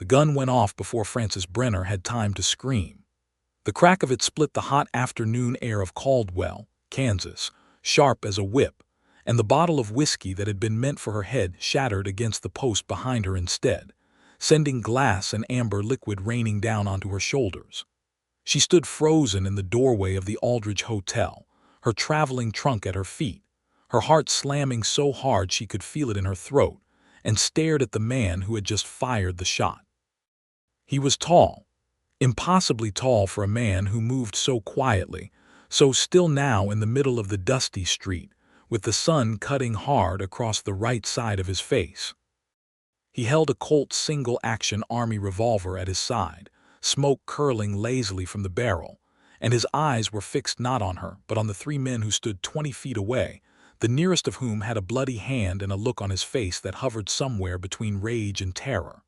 The gun went off before Frances Brenner had time to scream. The crack of it split the hot afternoon air of Caldwell, Kansas, sharp as a whip, and the bottle of whiskey that had been meant for her head shattered against the post behind her instead, sending glass and amber liquid raining down onto her shoulders. She stood frozen in the doorway of the Aldridge Hotel, her traveling trunk at her feet, her heart slamming so hard she could feel it in her throat, and stared at the man who had just fired the shot. He was tall, impossibly tall for a man who moved so quietly, so still now in the middle of the dusty street, with the sun cutting hard across the right side of his face. He held a Colt single-action Army revolver at his side, smoke curling lazily from the barrel, and his eyes were fixed not on her but on the three men who stood 20 feet away, the nearest of whom had a bloody hand and a look on his face that hovered somewhere between rage and terror.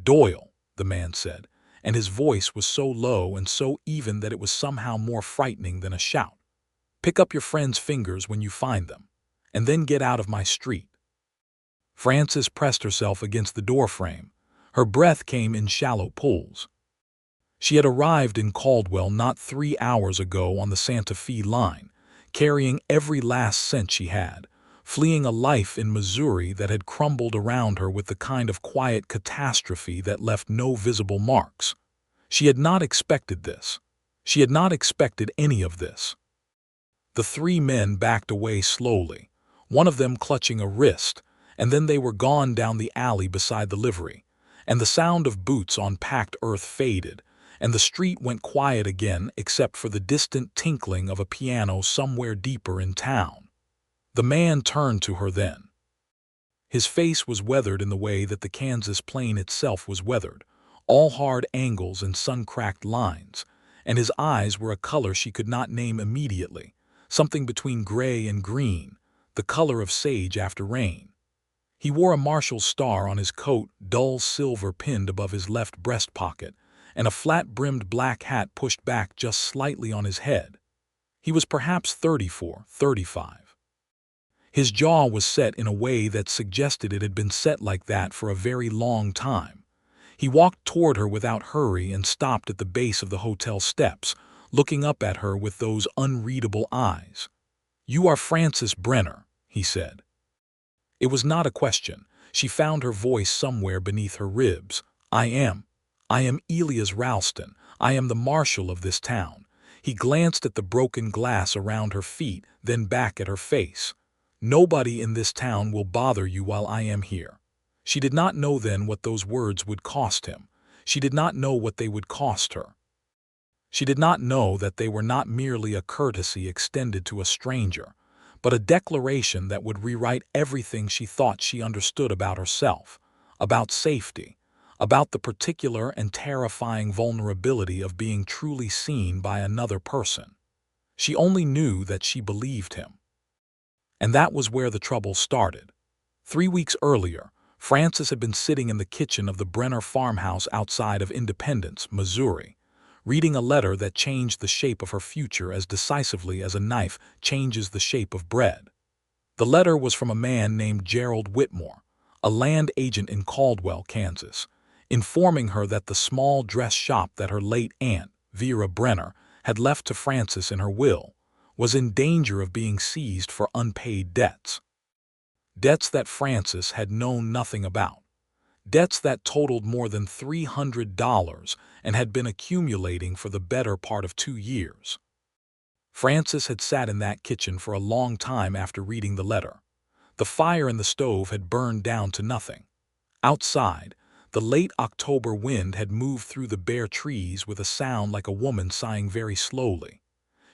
"Doyle," the man said, and his voice was so low and so even that it was somehow more frightening than a shout. "Pick up your friend's fingers when you find them, and then get out of my street." Frances pressed herself against the doorframe. Her breath came in shallow pulls. She had arrived in Caldwell not 3 hours ago on the Santa Fe line, carrying every last cent she had, fleeing a life in Missouri that had crumbled around her with the kind of quiet catastrophe that left no visible marks. She had not expected this. She had not expected any of this. The three men backed away slowly, one of them clutching a wrist, and then they were gone down the alley beside the livery, and the sound of boots on packed earth faded, and the street went quiet again except for the distant tinkling of a piano somewhere deeper in town. The man turned to her then. His face was weathered in the way that the Kansas plain itself was weathered, all hard angles and sun-cracked lines, and his eyes were a color she could not name immediately, something between gray and green, the color of sage after rain. He wore a Marshal star on his coat, dull silver pinned above his left breast pocket, and a flat-brimmed black hat pushed back just slightly on his head. He was perhaps 34, 35. His jaw was set in a way that suggested it had been set like that for a very long time. He walked toward her without hurry and stopped at the base of the hotel steps, looking up at her with those unreadable eyes. "You are Frances Brenner," he said. It was not a question. She found her voice somewhere beneath her ribs. I am Elias Ralston. I am the marshal of this town." He glanced at the broken glass around her feet, then back at her face. "Nobody in this town will bother you while I am here." She did not know then what those words would cost him. She did not know what they would cost her. She did not know that they were not merely a courtesy extended to a stranger, but a declaration that would rewrite everything she thought she understood about herself, about safety, about the particular and terrifying vulnerability of being truly seen by another person. She only knew that she believed him. And that was where the trouble started. 3 weeks earlier, Frances had been sitting in the kitchen of the Brenner farmhouse outside of Independence, Missouri, reading a letter that changed the shape of her future as decisively as a knife changes the shape of bread. The letter was from a man named Gerald Whitmore, a land agent in Caldwell, Kansas, informing her that the small dress shop that her late aunt, Vera Brenner, had left to Frances in her will, was in danger of being seized for unpaid debts. Debts that Frances had known nothing about. Debts that totaled more than $300 and had been accumulating for the better part of 2 years. Frances had sat in that kitchen for a long time after reading the letter. The fire in the stove had burned down to nothing. Outside, the late October wind had moved through the bare trees with a sound like a woman sighing very slowly.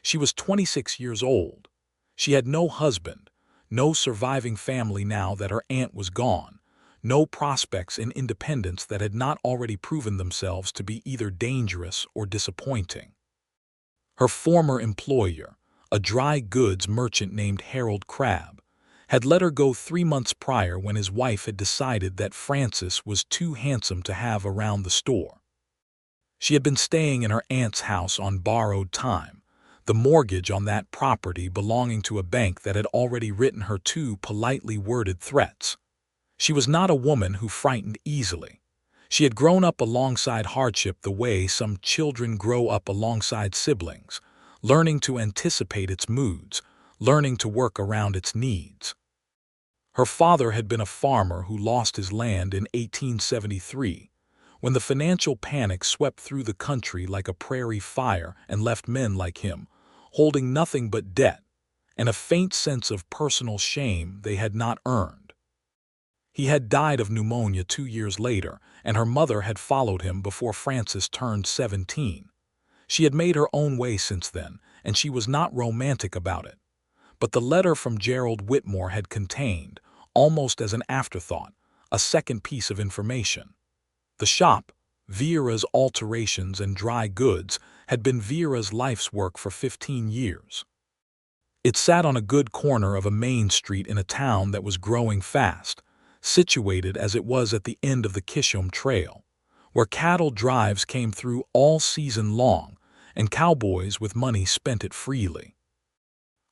She was 26 years old. She had no husband, no surviving family now that her aunt was gone, no prospects in independence that had not already proven themselves to be either dangerous or disappointing. Her former employer, a dry goods merchant named Harold Crabb, had let her go 3 months prior when his wife had decided that Frances was too handsome to have around the store. She had been staying in her aunt's house on borrowed time, the mortgage on that property belonging to a bank that had already written her 2 politely worded threats. She was not a woman who frightened easily. She had grown up alongside hardship the way some children grow up alongside siblings, learning to anticipate its moods, learning to work around its needs. Her father had been a farmer who lost his land in 1873, when the financial panic swept through the country like a prairie fire and left men like him, holding nothing but debt and a faint sense of personal shame they had not earned. He had died of pneumonia 2 years later, and her mother had followed him before Frances turned 17. She had made her own way since then, and she was not romantic about it. But the letter from Gerald Whitmore had contained, almost as an afterthought, a second piece of information. The shop, Vera's Alterations and Dry Goods, had been Vera's life's work for 15 years. It sat on a good corner of a main street in a town that was growing fast, situated as it was at the end of the Kishom Trail, where cattle drives came through all season long, and cowboys with money spent it freely.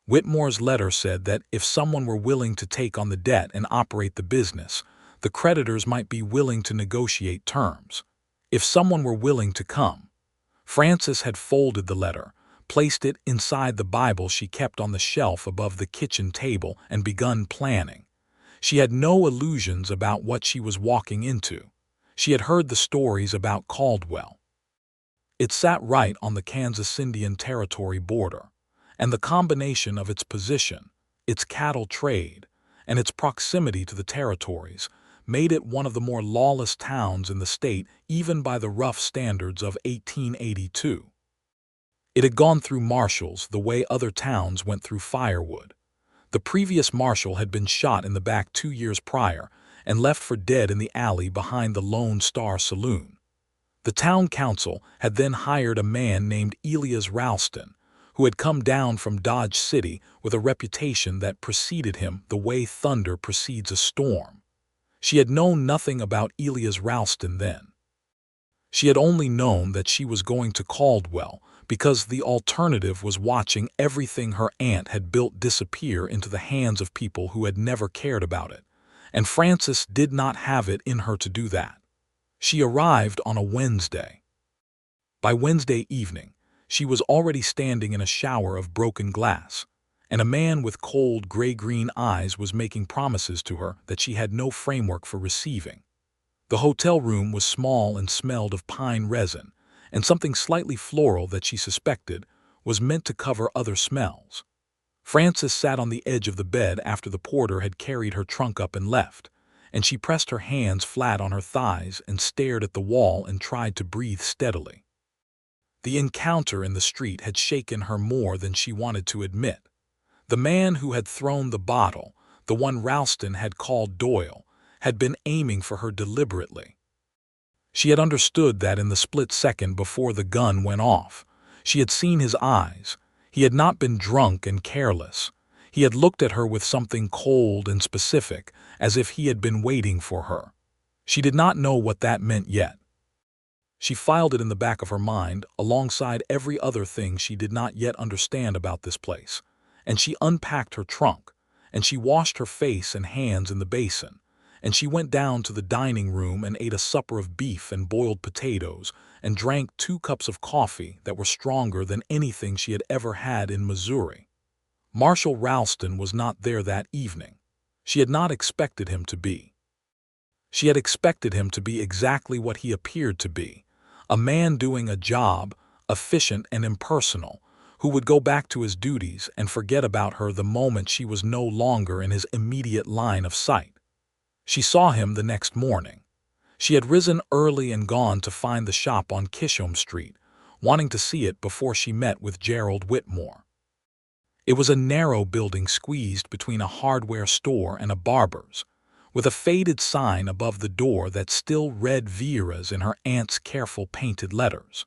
Whitmore's letter said that if someone were willing to take on the debt and operate the business, the creditors might be willing to negotiate terms. If someone were willing to come. Frances had folded the letter, placed it inside the Bible she kept on the shelf above the kitchen table, and begun planning. She had no illusions about what she was walking into. She had heard the stories about Caldwell. It sat right on the Kansas-Indian Territory border, and the combination of its position, its cattle trade, and its proximity to the territories made it one of the more lawless towns in the state, even by the rough standards of 1882. It had gone through marshals the way other towns went through firewood. The previous marshal had been shot in the back 2 years prior and left for dead in the alley behind the Lone Star Saloon. The town council had then hired a man named Elias Ralston, who had come down from Dodge City with a reputation that preceded him the way thunder precedes a storm. She had known nothing about Elias Ralston then. She had only known that she was going to Caldwell because the alternative was watching everything her aunt had built disappear into the hands of people who had never cared about it, and Frances did not have it in her to do that. She arrived on a Wednesday. By Wednesday evening, she was already standing in a shower of broken glass, and a man with cold gray-green eyes was making promises to her that she had no framework for receiving. The hotel room was small and smelled of pine resin, and something slightly floral that she suspected was meant to cover other smells. Frances sat on the edge of the bed after the porter had carried her trunk up and left, and she pressed her hands flat on her thighs and stared at the wall and tried to breathe steadily. The encounter in the street had shaken her more than she wanted to admit. The man who had thrown the bottle, the one Ralston had called Doyle, had been aiming for her deliberately. She had understood that in the split second before the gun went off. She had seen his eyes. He had not been drunk and careless. He had looked at her with something cold and specific, as if he had been waiting for her. She did not know what that meant yet. She filed it in the back of her mind alongside every other thing she did not yet understand about this place, and she unpacked her trunk, and she washed her face and hands in the basin, and she went down to the dining room and ate a supper of beef and boiled potatoes and drank 2 cups of coffee that were stronger than anything she had ever had in Missouri. Marshal Ralston was not there that evening. She had not expected him to be. She had expected him to be exactly what he appeared to be, a man doing a job, efficient and impersonal, who would go back to his duties and forget about her the moment she was no longer in his immediate line of sight. She saw him the next morning. She had risen early and gone to find the shop on Kishom Street, wanting to see it before she met with Gerald Whitmore. It was a narrow building squeezed between a hardware store and a barber's, with a faded sign above the door that still read Vera's in her aunt's careful painted letters.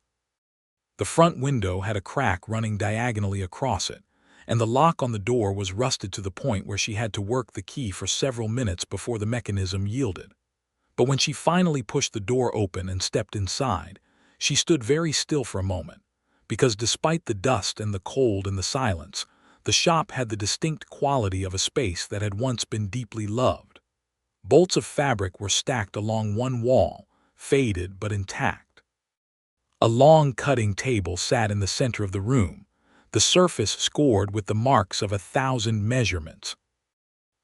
The front window had a crack running diagonally across it, and the lock on the door was rusted to the point where she had to work the key for several minutes before the mechanism yielded. But when she finally pushed the door open and stepped inside, she stood very still for a moment, because despite the dust and the cold and the silence, the shop had the distinct quality of a space that had once been deeply loved. Bolts of fabric were stacked along one wall, faded but intact. A long cutting table sat in the center of the room, the surface scored with the marks of 1,000 measurements.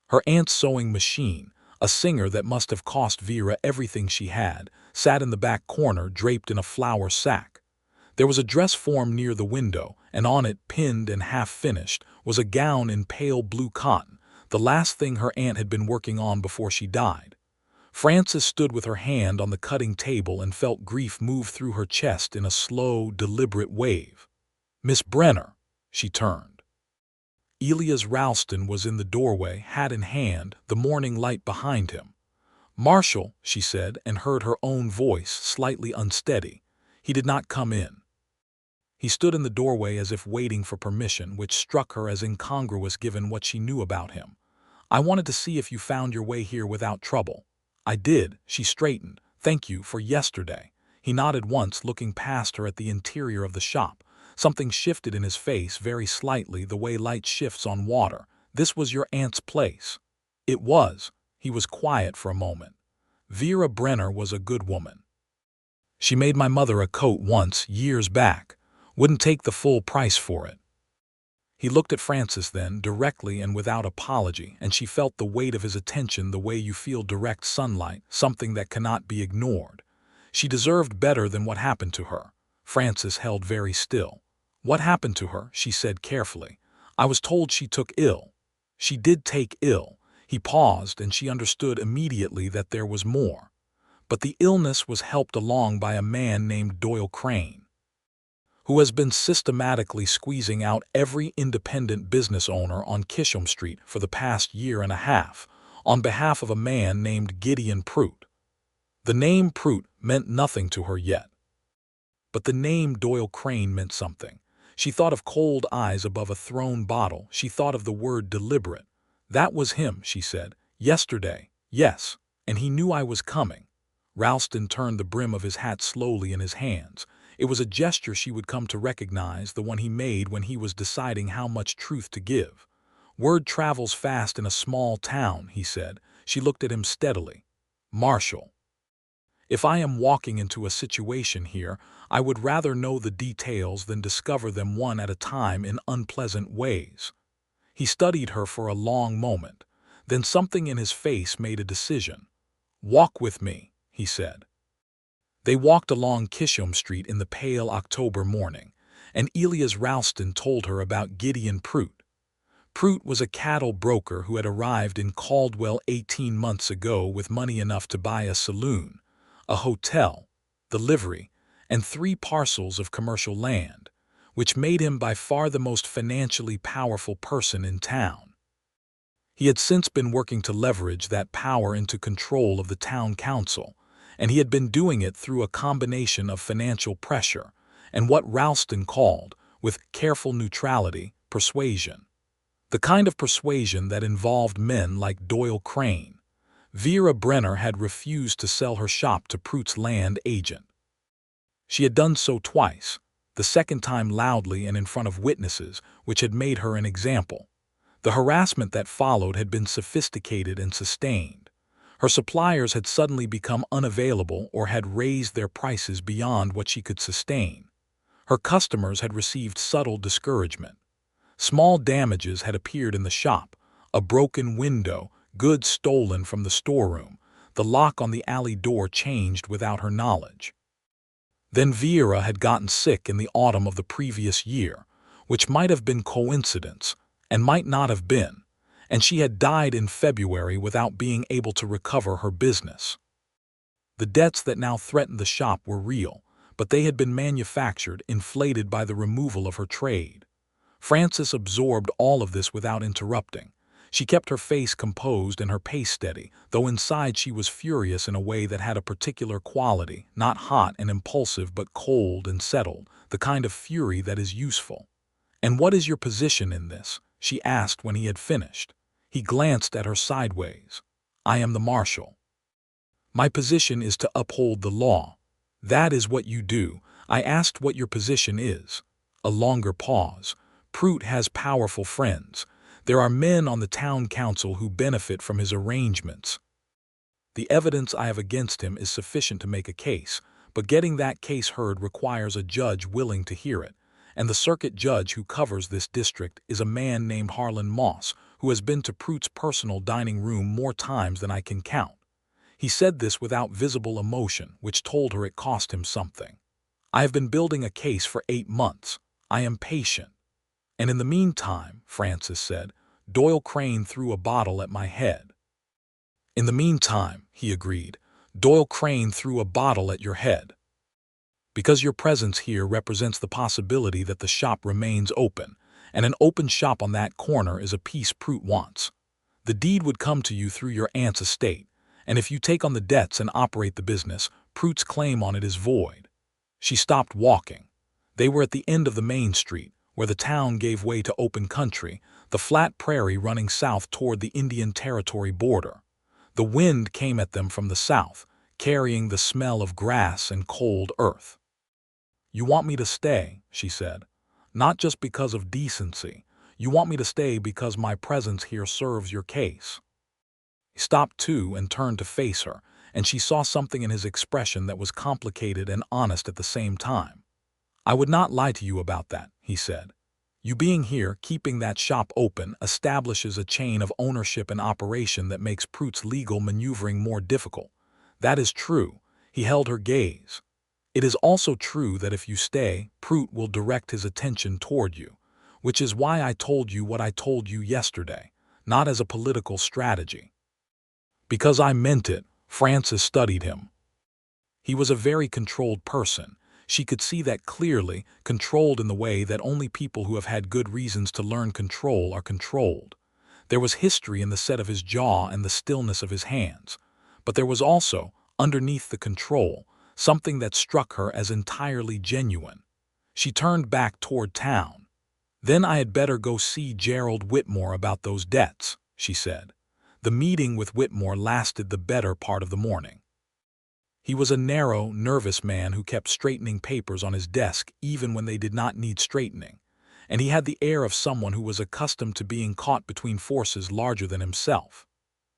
Her aunt's sewing machine, a singer that must have cost Vera everything she had, sat in the back corner draped in a flour sack. There was a dress form near the window, and on it, pinned and half-finished, was a gown in pale blue cotton, the last thing her aunt had been working on before she died. Frances stood with her hand on the cutting table and felt grief move through her chest in a slow, deliberate wave. "Miss Brenner," she turned. Elias Ralston was in the doorway, hat in hand, the morning light behind him. "Marshal," she said, and heard her own voice, slightly unsteady. He did not come in. He stood in the doorway as if waiting for permission, which struck her as incongruous given what she knew about him. "I wanted to see if you found your way here without trouble." "I did." She straightened. "Thank you for yesterday." He nodded once, looking past her at the interior of the shop. Something shifted in his face, very slightly, the way light shifts on water. "This was your aunt's place." "It was." He was quiet for a moment. "Vera Brenner was a good woman. She made my mother a coat once, years back. Wouldn't take the full price for it." He looked at Frances then, directly and without apology, and she felt the weight of his attention the way you feel direct sunlight, something that cannot be ignored. She deserved better than what happened to her. Frances held very still. "What happened to her?" she said carefully. "I was told she took ill." "She did take ill." He paused, and she understood immediately that there was more. "But the illness was helped along by a man named Doyle Crane, who has been systematically squeezing out every independent business owner on Kisham Street for the past year and a half, on behalf of a man named Gideon Prout." The name Prout meant nothing to her yet. But the name Doyle Crane meant something. She thought of cold eyes above a thrown bottle. She thought of the word deliberate. "That was him," she said. "Yesterday, yes, and he knew I was coming." Ralston turned the brim of his hat slowly in his hands. It was a gesture she would come to recognize, the one he made when he was deciding how much truth to give. "Word travels fast in a small town," he said. She looked at him steadily. "Marshal, if I am walking into a situation here, I would rather know the details than discover them one at a time in unpleasant ways." He studied her for a long moment. Then something in his face made a decision. "Walk with me," he said. They walked along Kisham Street in the pale October morning, and Elias Ralston told her about Gideon Prout. Prout was a cattle broker who had arrived in Caldwell 18 months ago with money enough to buy a saloon, a hotel, the livery, and 3 parcels of commercial land, which made him by far the most financially powerful person in town. He had since been working to leverage that power into control of the town council, and he had been doing it through a combination of financial pressure and what Ralston called, with careful neutrality, persuasion. The kind of persuasion that involved men like Doyle Crane. Vera Brenner had refused to sell her shop to Prout's land agent. She had done so twice, the second time loudly and in front of witnesses, which had made her an example. The harassment that followed had been sophisticated and sustained. Her suppliers had suddenly become unavailable or had raised their prices beyond what she could sustain. Her customers had received subtle discouragement. Small damages had appeared in the shop: a broken window, goods stolen from the storeroom, the lock on the alley door changed without her knowledge. Then Vera had gotten sick in the autumn of the previous year, which might have been coincidence and might not have been, and she had died in February without being able to recover her business. The debts that now threatened the shop were real, but they had been manufactured, inflated by the removal of her trade. Frances absorbed all of this without interrupting. She kept her face composed and her pace steady, though inside she was furious in a way that had a particular quality, not hot and impulsive but cold and settled, the kind of fury that is useful. "And what is your position in this?" she asked when he had finished. He glanced at her sideways. "I am the marshal. My position is to uphold the law." "That is what you do." "I asked what your position is." A longer pause. "Prout has powerful friends. There are men on the town council who benefit from his arrangements." The evidence I have against him is sufficient to make a case, but getting that case heard requires a judge willing to hear it, and the circuit judge who covers this district is a man named Hardened Marshal, who has been to Prute's personal dining room more times than I can count. He said this without visible emotion, which told her it cost him something. I have been building a case for 8 months. I am patient. And in the meantime, Frances said, Doyle Crane threw a bottle at my head. In the meantime, he agreed, Doyle Crane threw a bottle at your head. Because your presence here represents the possibility that the shop remains open, and an open shop on that corner is a piece Prute wants. The deed would come to you through your aunt's estate, and if you take on the debts and operate the business, Prute's claim on it is void. She stopped walking. They were at the end of the main street, where the town gave way to open country, the flat prairie running south toward the Indian Territory border. The wind came at them from the south, carrying the smell of grass and cold earth. You want me to stay, she said. Not just because of decency. You want me to stay because my presence here serves your case. He stopped too and turned to face her, and she saw something in his expression that was complicated and honest at the same time. I would not lie to you about that, he said. You being here, keeping that shop open, establishes a chain of ownership and operation that makes Prute's legal maneuvering more difficult. That is true. He held her gaze. It is also true that if you stay, Prute will direct his attention toward you, which is why I told you what I told you yesterday, not as a political strategy. Because I meant it, Frances studied him. He was a very controlled person. She could see that clearly, controlled in the way that only people who have had good reasons to learn control are controlled. There was history in the set of his jaw and the stillness of his hands. But there was also, underneath the control, something that struck her as entirely genuine. She turned back toward town. Then I had better go see Gerald Whitmore about those debts, she said. The meeting with Whitmore lasted the better part of the morning. He was a narrow, nervous man who kept straightening papers on his desk even when they did not need straightening, and he had the air of someone who was accustomed to being caught between forces larger than himself.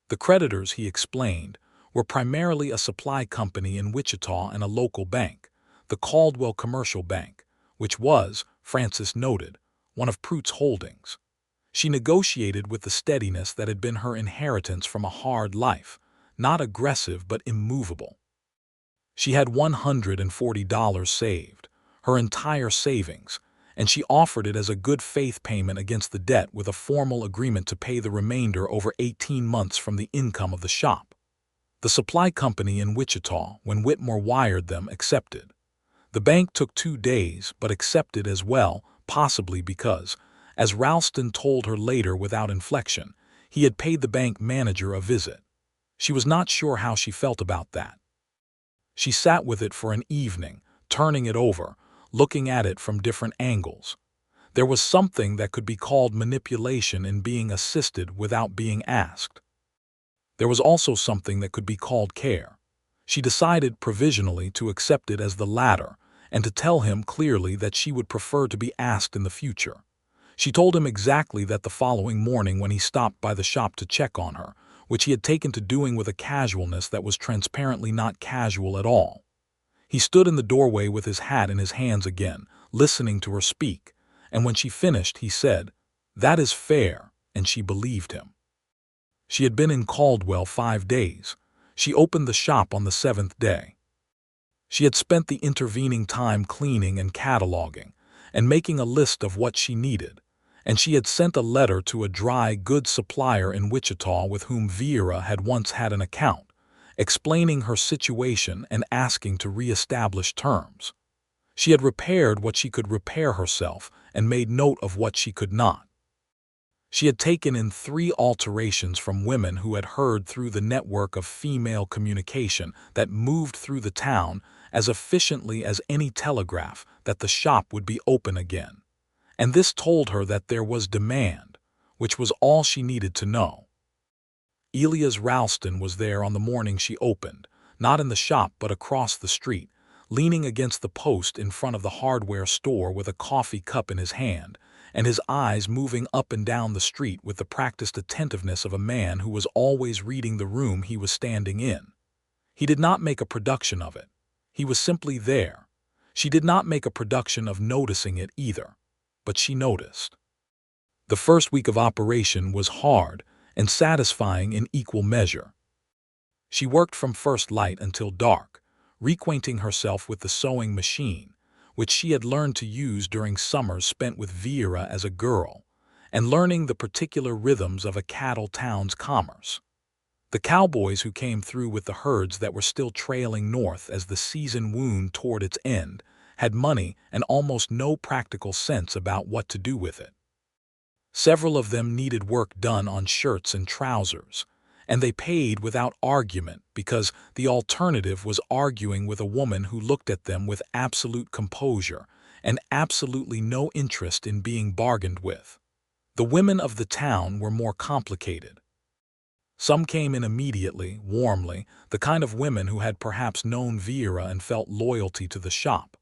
The creditors, he explained, were primarily a supply company in Wichita and a local bank, the Caldwell Commercial Bank, which was, Frances noted, one of Prute's holdings. She negotiated with the steadiness that had been her inheritance from a hard life, not aggressive but immovable. She had $140 saved, her entire savings, and she offered it as a good faith payment against the debt with a formal agreement to pay the remainder over 18 months from the income of the shop. The supply company in Wichita, when Whitmore wired them, accepted. The bank took 2 days, but accepted as well, possibly because, as Ralston told her later without inflection, he had paid the bank manager a visit. She was not sure how she felt about that. She sat with it for an evening, turning it over, looking at it from different angles. There was something that could be called manipulation in being assisted without being asked. There was also something that could be called care. She decided provisionally to accept it as the latter and to tell him clearly that she would prefer to be asked in the future. She told him exactly that the following morning when he stopped by the shop to check on her, which he had taken to doing with a casualness that was transparently not casual at all. He stood in the doorway with his hat in his hands again, listening to her speak, and when she finished he said, "That is fair," and she believed him. She had been in Caldwell 5 days. She opened the shop on the 7th day. She had spent the intervening time cleaning and cataloging, and making a list of what she needed, and she had sent a letter to a dry goods supplier in Wichita with whom Vera had once had an account, explaining her situation and asking to re-establish terms. She had repaired what she could repair herself and made note of what she could not. She had taken in 3 alterations from women who had heard through the network of female communication that moved through the town as efficiently as any telegraph that the shop would be open again. And this told her that there was demand, which was all she needed to know. Elias Ralston was there on the morning she opened, not in the shop but across the street, leaning against the post in front of the hardware store with a coffee cup in his hand, and his eyes moving up and down the street with the practiced attentiveness of a man who was always reading the room he was standing in. He did not make a production of it. He was simply there. She did not make a production of noticing it either, but she noticed. The first week of operation was hard and satisfying in equal measure. She worked from first light until dark, reacquainting herself with the sewing machine, which she had learned to use during summers spent with Vera as a girl, and learning the particular rhythms of a cattle town's commerce. The cowboys who came through with the herds that were still trailing north as the season wound toward its end had money and almost no practical sense about what to do with it. Several of them needed work done on shirts and trousers, and they paid without argument because the alternative was arguing with a woman who looked at them with absolute composure and absolutely no interest in being bargained with. The women of the town were more complicated. Some came in immediately, warmly, the kind of women who had perhaps known Vera and felt loyalty to the shop.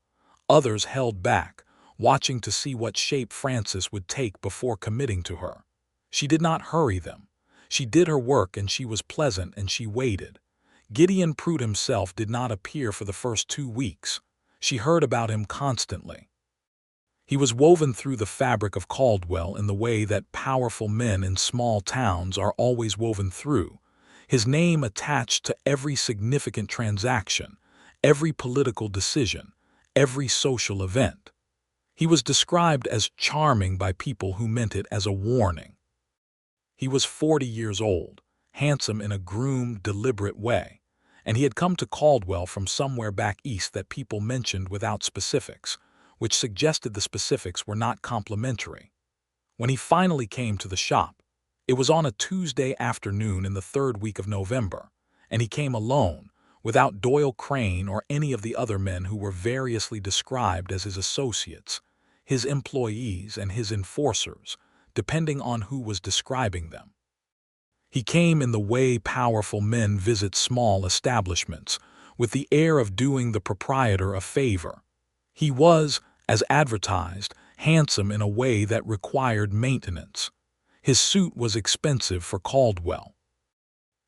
Others held back, watching to see what shape Frances would take before committing to her. She did not hurry them. She did her work and she was pleasant and she waited. Gideon Pruitt himself did not appear for the first 2 weeks. She heard about him constantly. He was woven through the fabric of Caldwell in the way that powerful men in small towns are always woven through, his name attached to every significant transaction, every political decision, every social event. He was described as charming by people who meant it as a warning. He was 40 years old, handsome in a groomed, deliberate way, and he had come to Caldwell from somewhere back east that people mentioned without specifics, which suggested the specifics were not complimentary. When he finally came to the shop, it was on a Tuesday afternoon in the 3rd week of November, and he came alone, without Doyle Crane or any of the other men who were variously described as his associates, his employees and his enforcers, depending on who was describing them. He came in the way powerful men visit small establishments, with the air of doing the proprietor a favor. He was, as advertised, handsome in a way that required maintenance. His suit was expensive for Caldwell.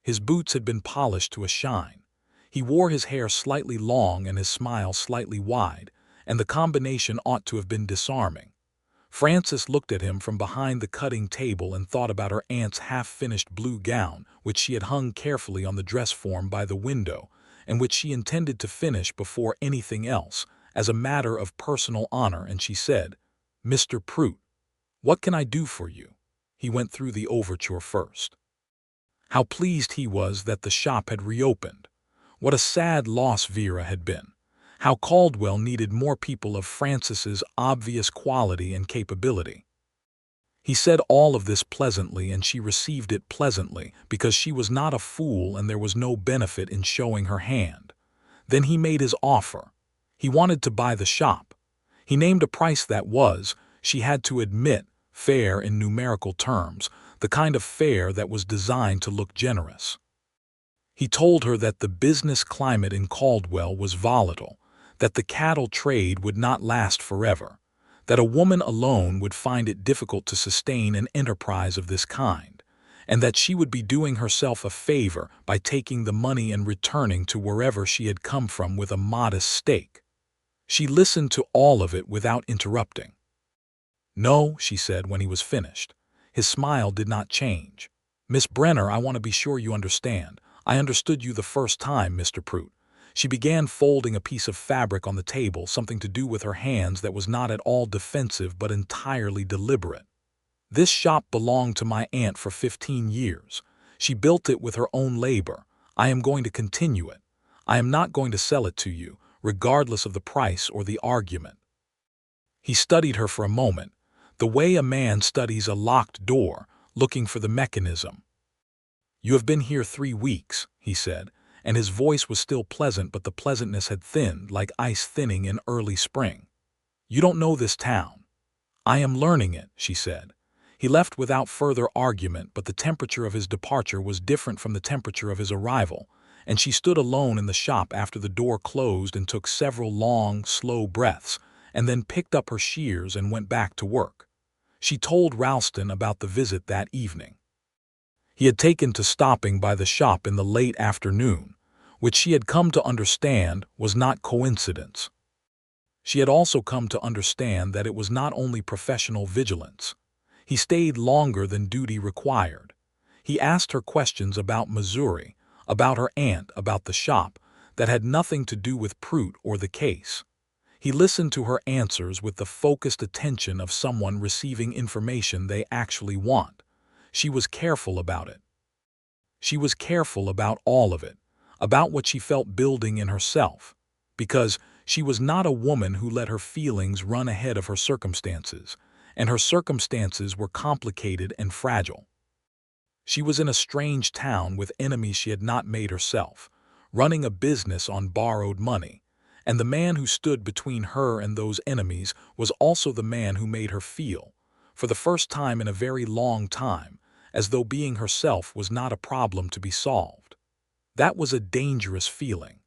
His boots had been polished to a shine. He wore his hair slightly long and his smile slightly wide, and the combination ought to have been disarming. Frances looked at him from behind the cutting table and thought about her aunt's half-finished blue gown, which she had hung carefully on the dress form by the window, and which she intended to finish before anything else, as a matter of personal honor, and she said, "Mr. Pruitt, what can I do for you?" He went through the overture first. How pleased he was that the shop had reopened. What a sad loss Vera had been. How Caldwell needed more people of Frances's obvious quality and capability. He said all of this pleasantly, and she received it pleasantly because she was not a fool and there was no benefit in showing her hand. Then he made his offer. He wanted to buy the shop. He named a price that was, she had to admit, fair in numerical terms, the kind of fair that was designed to look generous. He told her that the business climate in Caldwell was volatile, that the cattle trade would not last forever, that a woman alone would find it difficult to sustain an enterprise of this kind, and that she would be doing herself a favor by taking the money and returning to wherever she had come from with a modest stake. She listened to all of it without interrupting. "No," she said when he was finished. His smile did not change. "Miss Brenner, I want to be sure you understand. I understood you the first time, Mr. Pruitt." She began folding a piece of fabric on the table, something to do with her hands that was not at all defensive but entirely deliberate. "This shop belonged to my aunt for 15 years. She built it with her own labor. I am going to continue it. I am not going to sell it to you, regardless of the price or the argument." He studied her for a moment, the way a man studies a locked door, looking for the mechanism. "You have been here 3 weeks, he said, and his voice was still pleasant, but the pleasantness had thinned like ice thinning in early spring. "You don't know this town." "I am learning it," she said. He left without further argument, but the temperature of his departure was different from the temperature of his arrival, and she stood alone in the shop after the door closed and took several long, slow breaths, and then picked up her shears and went back to work. She told Ralston about the visit that evening. He had taken to stopping by the shop in the late afternoon, which she had come to understand was not coincidence. She had also come to understand that it was not only professional vigilance. He stayed longer than duty required. He asked her questions about Missouri, about her aunt, about the shop, that had nothing to do with Prout or the case. He listened to her answers with the focused attention of someone receiving information they actually want. She was careful about it. She was careful about all of it, about what she felt building in herself, because she was not a woman who let her feelings run ahead of her circumstances, and her circumstances were complicated and fragile. She was in a strange town with enemies she had not made herself, running a business on borrowed money, and the man who stood between her and those enemies was also the man who made her feel, for the first time in a very long time, as though being herself was not a problem to be solved. That was a dangerous feeling.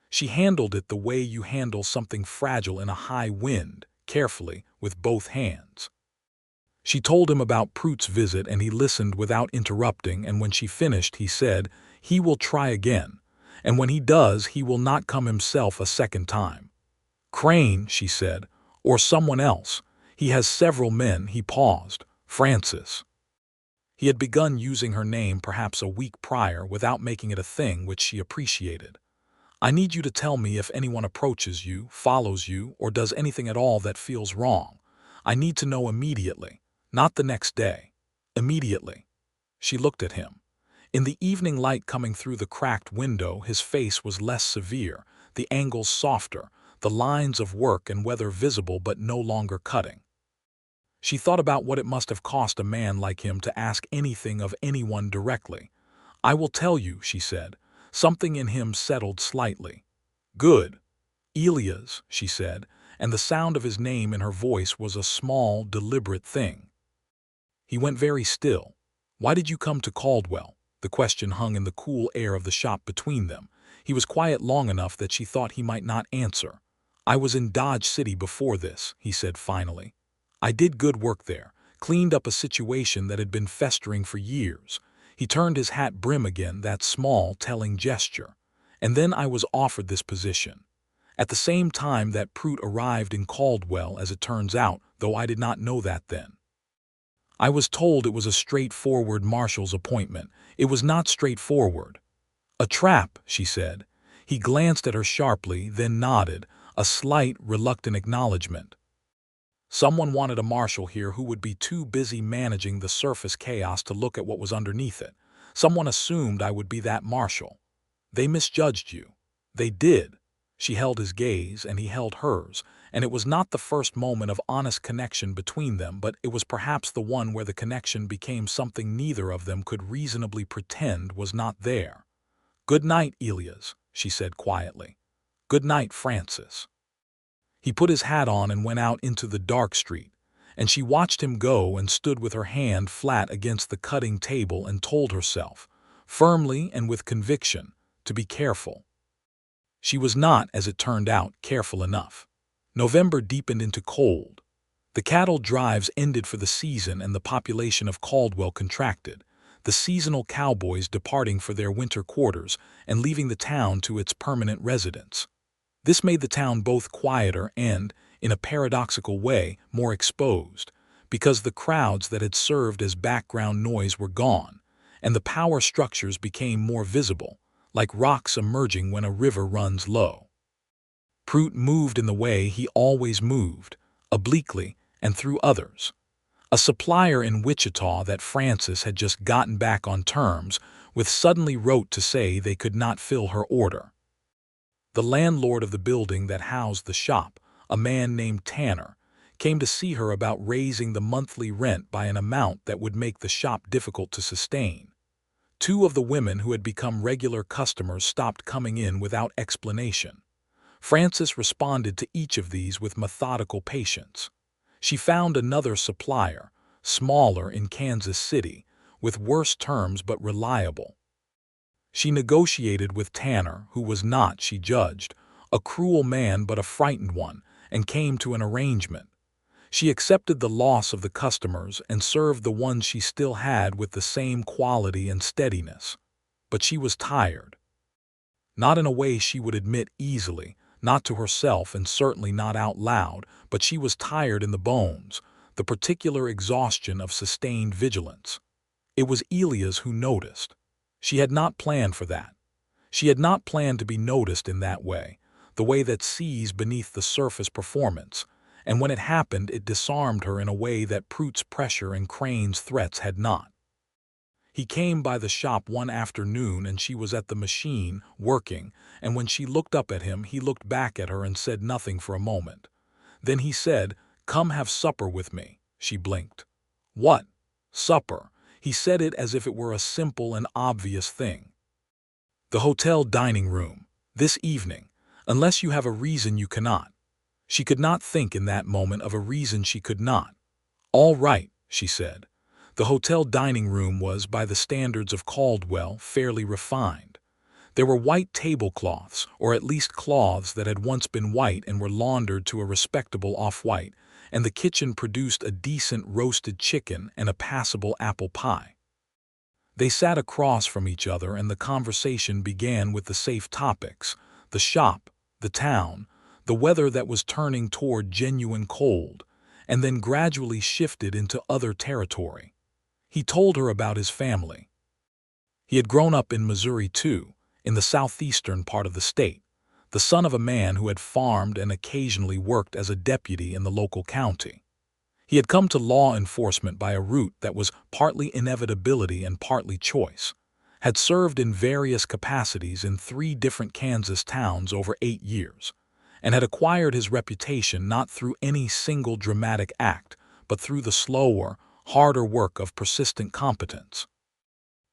She handled it the way you handle something fragile in a high wind, carefully, with both hands. She told him about Prout's visit, and he listened without interrupting, and when she finished he said, "He will try again, and when he does he will not come himself a second time. Crane," she said, "or someone else. He has several men." He paused. "Frances." He had begun using her name perhaps a week prior without making it a thing, which she appreciated. "I need you to tell me if anyone approaches you, follows you, or does anything at all that feels wrong. I need to know immediately, not the next day. Immediately." She looked at him. In the evening light coming through the cracked window, his face was less severe, the angles softer, the lines of work and weather visible but no longer cutting. She thought about what it must have cost a man like him to ask anything of anyone directly. "I will tell you," she said. Something in him settled slightly. "Good. Elias," she said, and the sound of his name in her voice was a small, deliberate thing. He went very still. "Why did you come to Caldwell?" The question hung in the cool air of the shop between them. He was quiet long enough that she thought he might not answer. "I was in Dodge City before this," he said finally. "I did good work there, cleaned up a situation that had been festering for years." He turned his hat brim again, that small, telling gesture. "And then I was offered this position. At the same time that Prout arrived in Caldwell, as it turns out, though I did not know that then. I was told it was a straightforward marshal's appointment. It was not straightforward." "A trap," she said. He glanced at her sharply, then nodded, a slight, reluctant acknowledgement. "Someone wanted a marshal here who would be too busy managing the surface chaos to look at what was underneath it. Someone assumed I would be that marshal. They misjudged you." "They did." She held his gaze, and he held hers, and it was not the first moment of honest connection between them, but it was perhaps the one where the connection became something neither of them could reasonably pretend was not there. "Good night, Elias," she said quietly. "Good night, Frances." He put his hat on and went out into the dark street, and she watched him go and stood with her hand flat against the cutting table and told herself, firmly and with conviction, to be careful. She was not, as it turned out, careful enough. November deepened into cold. The cattle drives ended for the season and the population of Caldwell contracted, the seasonal cowboys departing for their winter quarters and leaving the town to its permanent residents. This made the town both quieter and, in a paradoxical way, more exposed, because the crowds that had served as background noise were gone, and the power structures became more visible, like rocks emerging when a river runs low. Prout moved in the way he always moved, obliquely and through others. A supplier in Wichita that Frances had just gotten back on terms with suddenly wrote to say they could not fill her order. The landlord of the building that housed the shop, a man named Tanner, came to see her about raising the monthly rent by an amount that would make the shop difficult to sustain. Two of the women who had become regular customers stopped coming in without explanation. Frances responded to each of these with methodical patience. She found another supplier, smaller in Kansas City, with worse terms but reliable. She negotiated with Tanner, who was not, she judged, a cruel man but a frightened one, and came to an arrangement. She accepted the loss of the customers and served the ones she still had with the same quality and steadiness. But she was tired. Not in a way she would admit easily, not to herself and certainly not out loud, but she was tired in the bones, the particular exhaustion of sustained vigilance. It was Elias who noticed. She had not planned for that. She had not planned to be noticed in that way, the way that sees beneath the surface performance, and when it happened it disarmed her in a way that Prute's pressure and Crane's threats had not. He came by the shop one afternoon and she was at the machine, working, and when she looked up at him he looked back at her and said nothing for a moment. Then he said, "Come have supper with me." She blinked. "What? Supper?" He said it as if it were a simple and obvious thing. "The hotel dining room. This evening. Unless you have a reason you cannot." She could not think in that moment of a reason she could not. "All right," she said. The hotel dining room was, by the standards of Caldwell, fairly refined. There were white tablecloths, or at least cloths that had once been white and were laundered to a respectable off-white, and the kitchen produced a decent roasted chicken and a passable apple pie. They sat across from each other and the conversation began with the safe topics: the shop, the town, the weather that was turning toward genuine cold, and then gradually shifted into other territory. He told her about his family. He had grown up in Missouri too, in the southeastern part of the state, the son of a man who had farmed and occasionally worked as a deputy in the local county. He had come to law enforcement by a route that was partly inevitability and partly choice, had served in various capacities in 3 different Kansas towns over 8 years, and had acquired his reputation not through any single dramatic act, but through the slower, harder work of persistent competence.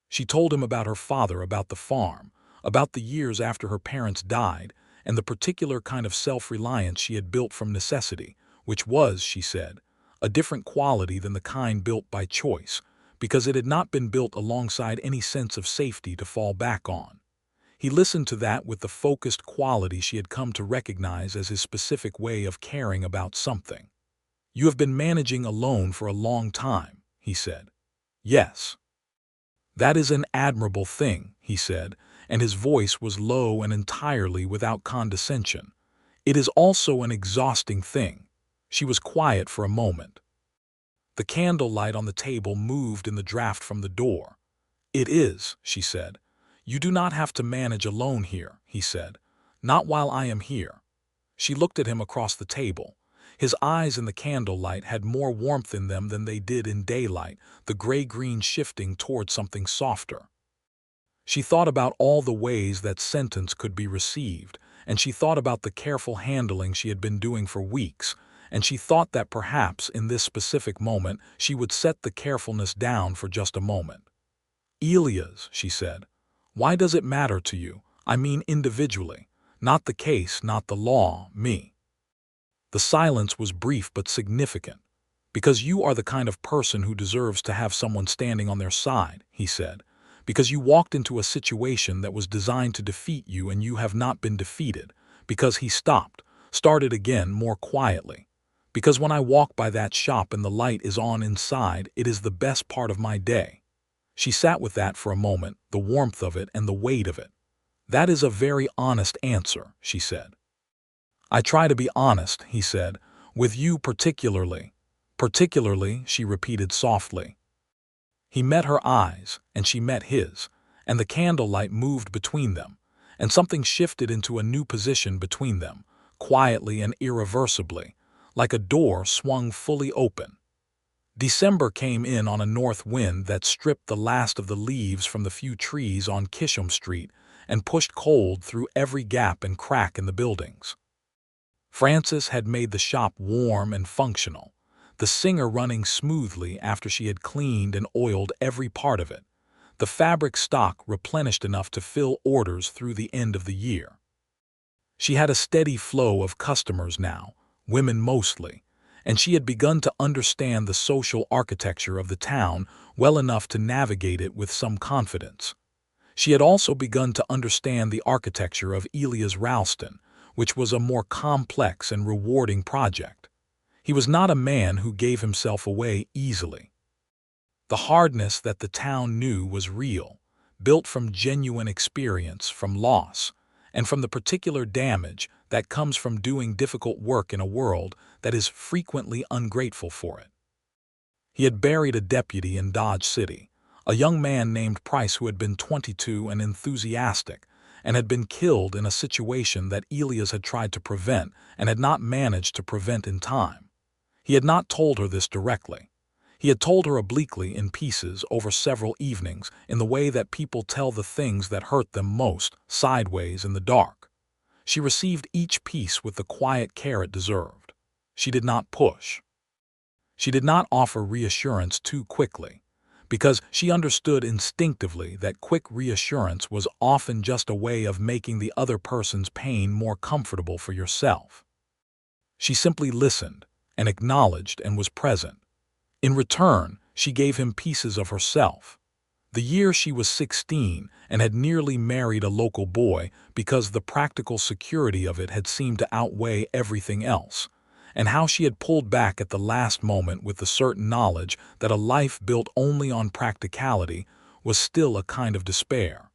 She told him about her father, about the farm, about the years after her parents died, and the particular kind of self-reliance she had built from necessity, which was, she said, a different quality than the kind built by choice, because it had not been built alongside any sense of safety to fall back on. He listened to that with the focused quality she had come to recognize as his specific way of caring about something. "You have been managing alone for a long time," he said. "Yes." "That is an admirable thing," he said, and his voice was low and entirely without condescension. "It is also an exhausting thing." She was quiet for a moment. The candlelight on the table moved in the draft from the door. "It is," she said. "You do not have to manage alone here," he said. "Not while I am here." She looked at him across the table. His eyes in the candlelight had more warmth in them than they did in daylight, the gray-green shifting toward something softer. She thought about all the ways that sentence could be received, and she thought about the careful handling she had been doing for weeks, and she thought that perhaps in this specific moment she would set the carefulness down for just a moment. "Elias," she said, "why does it matter to you? I mean individually. Not the case, not the law, me." The silence was brief but significant. "Because you are the kind of person who deserves to have someone standing on their side," he said. "Because you walked into a situation that was designed to defeat you and you have not been defeated. Because," he started again more quietly. "Because when I walk by that shop and the light is on inside, it is the best part of my day." She sat with that for a moment, the warmth of it and the weight of it. "That is a very honest answer," she said. "I try to be honest," he said, "with you particularly." "Particularly," she repeated softly. He met her eyes, and she met his, and the candlelight moved between them, and something shifted into a new position between them, quietly and irreversibly, like a door swung fully open. December came in on a north wind that stripped the last of the leaves from the few trees on Kisham Street and pushed cold through every gap and crack in the buildings. Frances had made the shop warm and functional, the singer running smoothly after she had cleaned and oiled every part of it, the fabric stock replenished enough to fill orders through the end of the year. She had a steady flow of customers now, women mostly, and she had begun to understand the social architecture of the town well enough to navigate it with some confidence. She had also begun to understand the architecture of Elias Ralston, which was a more complex and rewarding project. He was not a man who gave himself away easily. The hardness that the town knew was real, built from genuine experience, from loss, and from the particular damage that comes from doing difficult work in a world that is frequently ungrateful for it. He had buried a deputy in Dodge City, a young man named Price who had been 22 and enthusiastic, and had been killed in a situation that Elias had tried to prevent and had not managed to prevent in time. He had not told her this directly. He had told her obliquely in pieces over several evenings, in the way that people tell the things that hurt them most, sideways in the dark. She received each piece with the quiet care it deserved. She did not push. She did not offer reassurance too quickly, because she understood instinctively that quick reassurance was often just a way of making the other person's pain more comfortable for yourself. She simply listened and acknowledged and was present. In return, she gave him pieces of herself. The year she was 16 and had nearly married a local boy because the practical security of it had seemed to outweigh everything else, and how she had pulled back at the last moment with the certain knowledge that a life built only on practicality was still a kind of despair.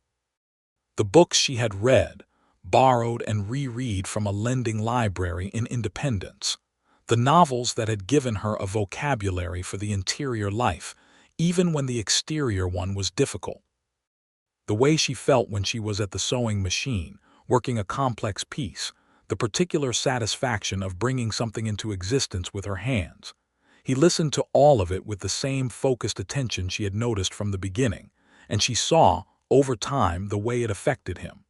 The books she had read, borrowed and reread from a lending library in Independence, the novels that had given her a vocabulary for the interior life, even when the exterior one was difficult. The way she felt when she was at the sewing machine, working a complex piece, the particular satisfaction of bringing something into existence with her hands. He listened to all of it with the same focused attention she had noticed from the beginning, and she saw, over time, the way it affected him.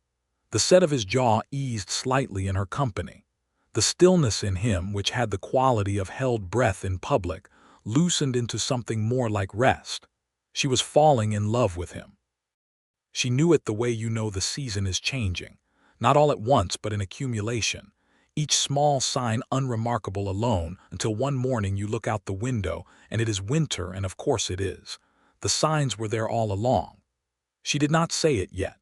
The set of his jaw eased slightly in her company. The stillness in him, which had the quality of held breath in public, loosened into something more like rest. She was falling in love with him. She knew it the way you know the season is changing, not all at once but in accumulation, each small sign unremarkable alone until one morning you look out the window and it is winter, and of course it is. The signs were there all along. She did not say it yet.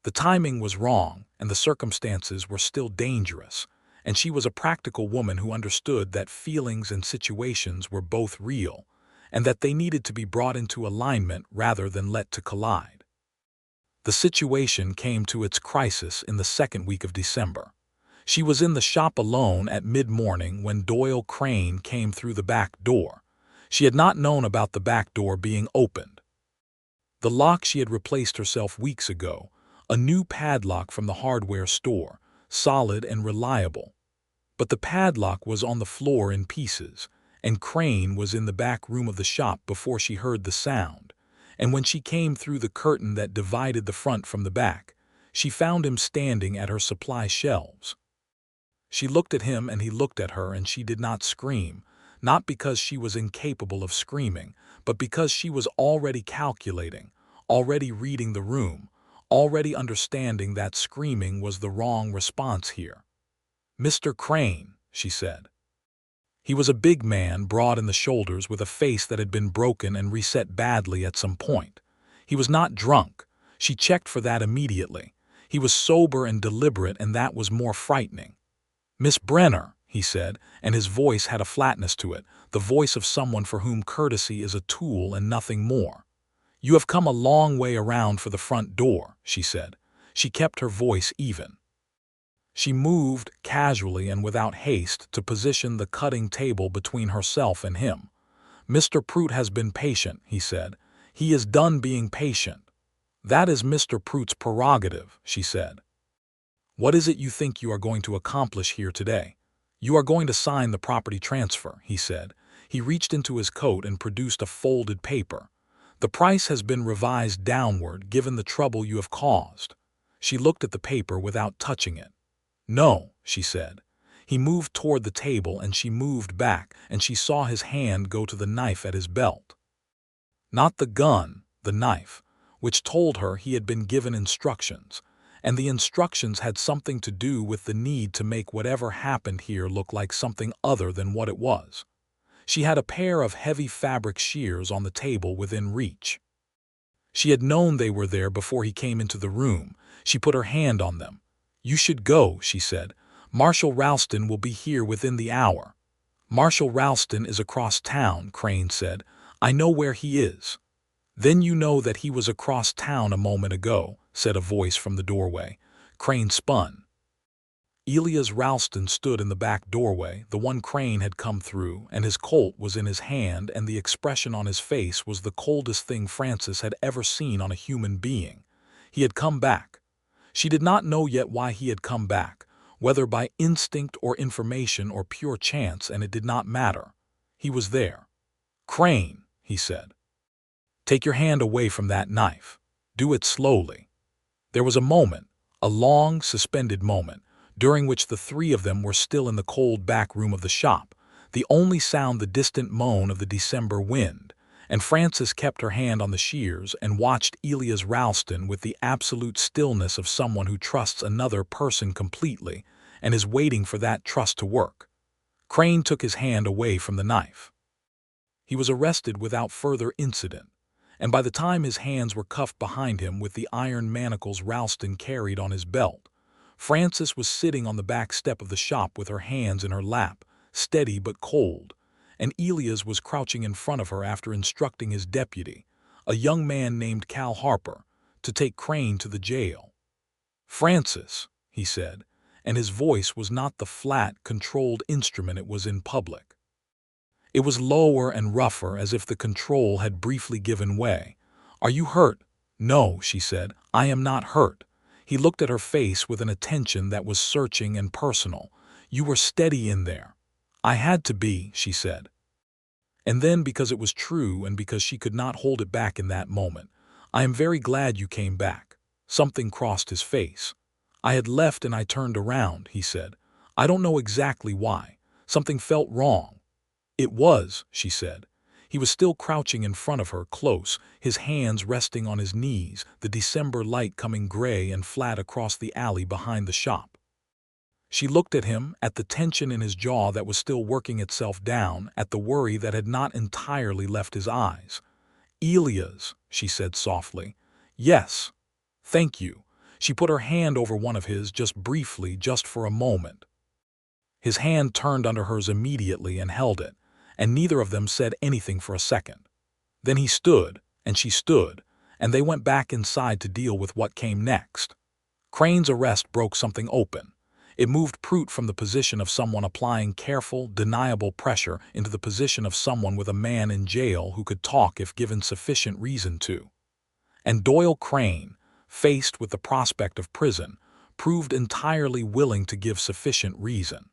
The timing was wrong and the circumstances were still dangerous, and she was a practical woman who understood that feelings and situations were both real, and that they needed to be brought into alignment rather than let to collide. The situation came to its crisis in the second week of December. She was in the shop alone at mid-morning when Doyle Crane came through the back door. She had not known about the back door being opened. The lock she had replaced herself weeks ago, a new padlock from the hardware store, solid and reliable. But the padlock was on the floor in pieces, and Crane was in the back room of the shop before she heard the sound, and when she came through the curtain that divided the front from the back, she found him standing at her supply shelves. She looked at him and he looked at her, and she did not scream, not because she was incapable of screaming, but because she was already calculating, already reading the room, already understanding that screaming was the wrong response here. "Mr. Crane," she said. He was a big man, broad in the shoulders, with a face that had been broken and reset badly at some point. He was not drunk. She checked for that immediately. He was sober and deliberate, and that was more frightening. "Miss Brenner," he said, and his voice had a flatness to it, the voice of someone for whom courtesy is a tool and nothing more. "You have come a long way around for the front door," she said. She kept her voice even. She moved, casually and without haste, to position the cutting table between herself and him. "Mr. Prout has been patient," he said. "He is done being patient." "That is Mr. Prout's prerogative," she said. "What is it you think you are going to accomplish here today?" "You are going to sign the property transfer," he said. He reached into his coat and produced a folded paper. "The price has been revised downward given the trouble you have caused." She looked at the paper without touching it. "No," she said. He moved toward the table and she moved back, and she saw his hand go to the knife at his belt. Not the gun, the knife, which told her he had been given instructions, and the instructions had something to do with the need to make whatever happened here look like something other than what it was. She had a pair of heavy fabric shears on the table within reach. She had known they were there before he came into the room. She put her hand on them. "You should go," she said. "Marshal Ralston will be here within the hour." "Marshal Ralston is across town," Crane said. "I know where he is." "Then you know that he was across town a moment ago," said a voice from the doorway. Crane spun. Elias Ralston stood in the back doorway, the one Crane had come through, and his Colt was in his hand, and the expression on his face was the coldest thing Frances had ever seen on a human being. He had come back. She did not know yet why he had come back, whether by instinct or information or pure chance, and it did not matter. He was there. "Crane," he said, "take your hand away from that knife. Do it slowly." There was a moment, a long, suspended moment, during which the three of them were still in the cold back room of the shop, the only sound the distant moan of the December wind, and Frances kept her hand on the shears and watched Elias Ralston with the absolute stillness of someone who trusts another person completely and is waiting for that trust to work. Crane took his hand away from the knife. He was arrested without further incident, and by the time his hands were cuffed behind him with the iron manacles Ralston carried on his belt, Frances was sitting on the back step of the shop with her hands in her lap, steady but cold, and Elias was crouching in front of her after instructing his deputy, a young man named Cal Harper, to take Crane to the jail. "Frances," he said, and his voice was not the flat, controlled instrument it was in public. It was lower and rougher, as if the control had briefly given way. "Are you hurt?" "No," she said, "I am not hurt." He looked at her face with an attention that was searching and personal. "You were steady in there." "I had to be," she said. And then, because it was true and because she could not hold it back in that moment, "I am very glad you came back." Something crossed his face. "I had left and I turned around," he said. "I don't know exactly why. Something felt wrong." "It was," she said. He was still crouching in front of her, close, his hands resting on his knees, the December light coming gray and flat across the alley behind the shop. She looked at him, at the tension in his jaw that was still working itself down, at the worry that had not entirely left his eyes. "Elias," she said softly. "Yes. Thank you." She put her hand over one of his, just briefly, just for a moment. His hand turned under hers immediately and held it, and neither of them said anything for a second. Then he stood, and she stood, and they went back inside to deal with what came next. Crane's arrest broke something open. It moved Prute from the position of someone applying careful, deniable pressure into the position of someone with a man in jail who could talk if given sufficient reason to. And Doyle Crane, faced with the prospect of prison, proved entirely willing to give sufficient reason.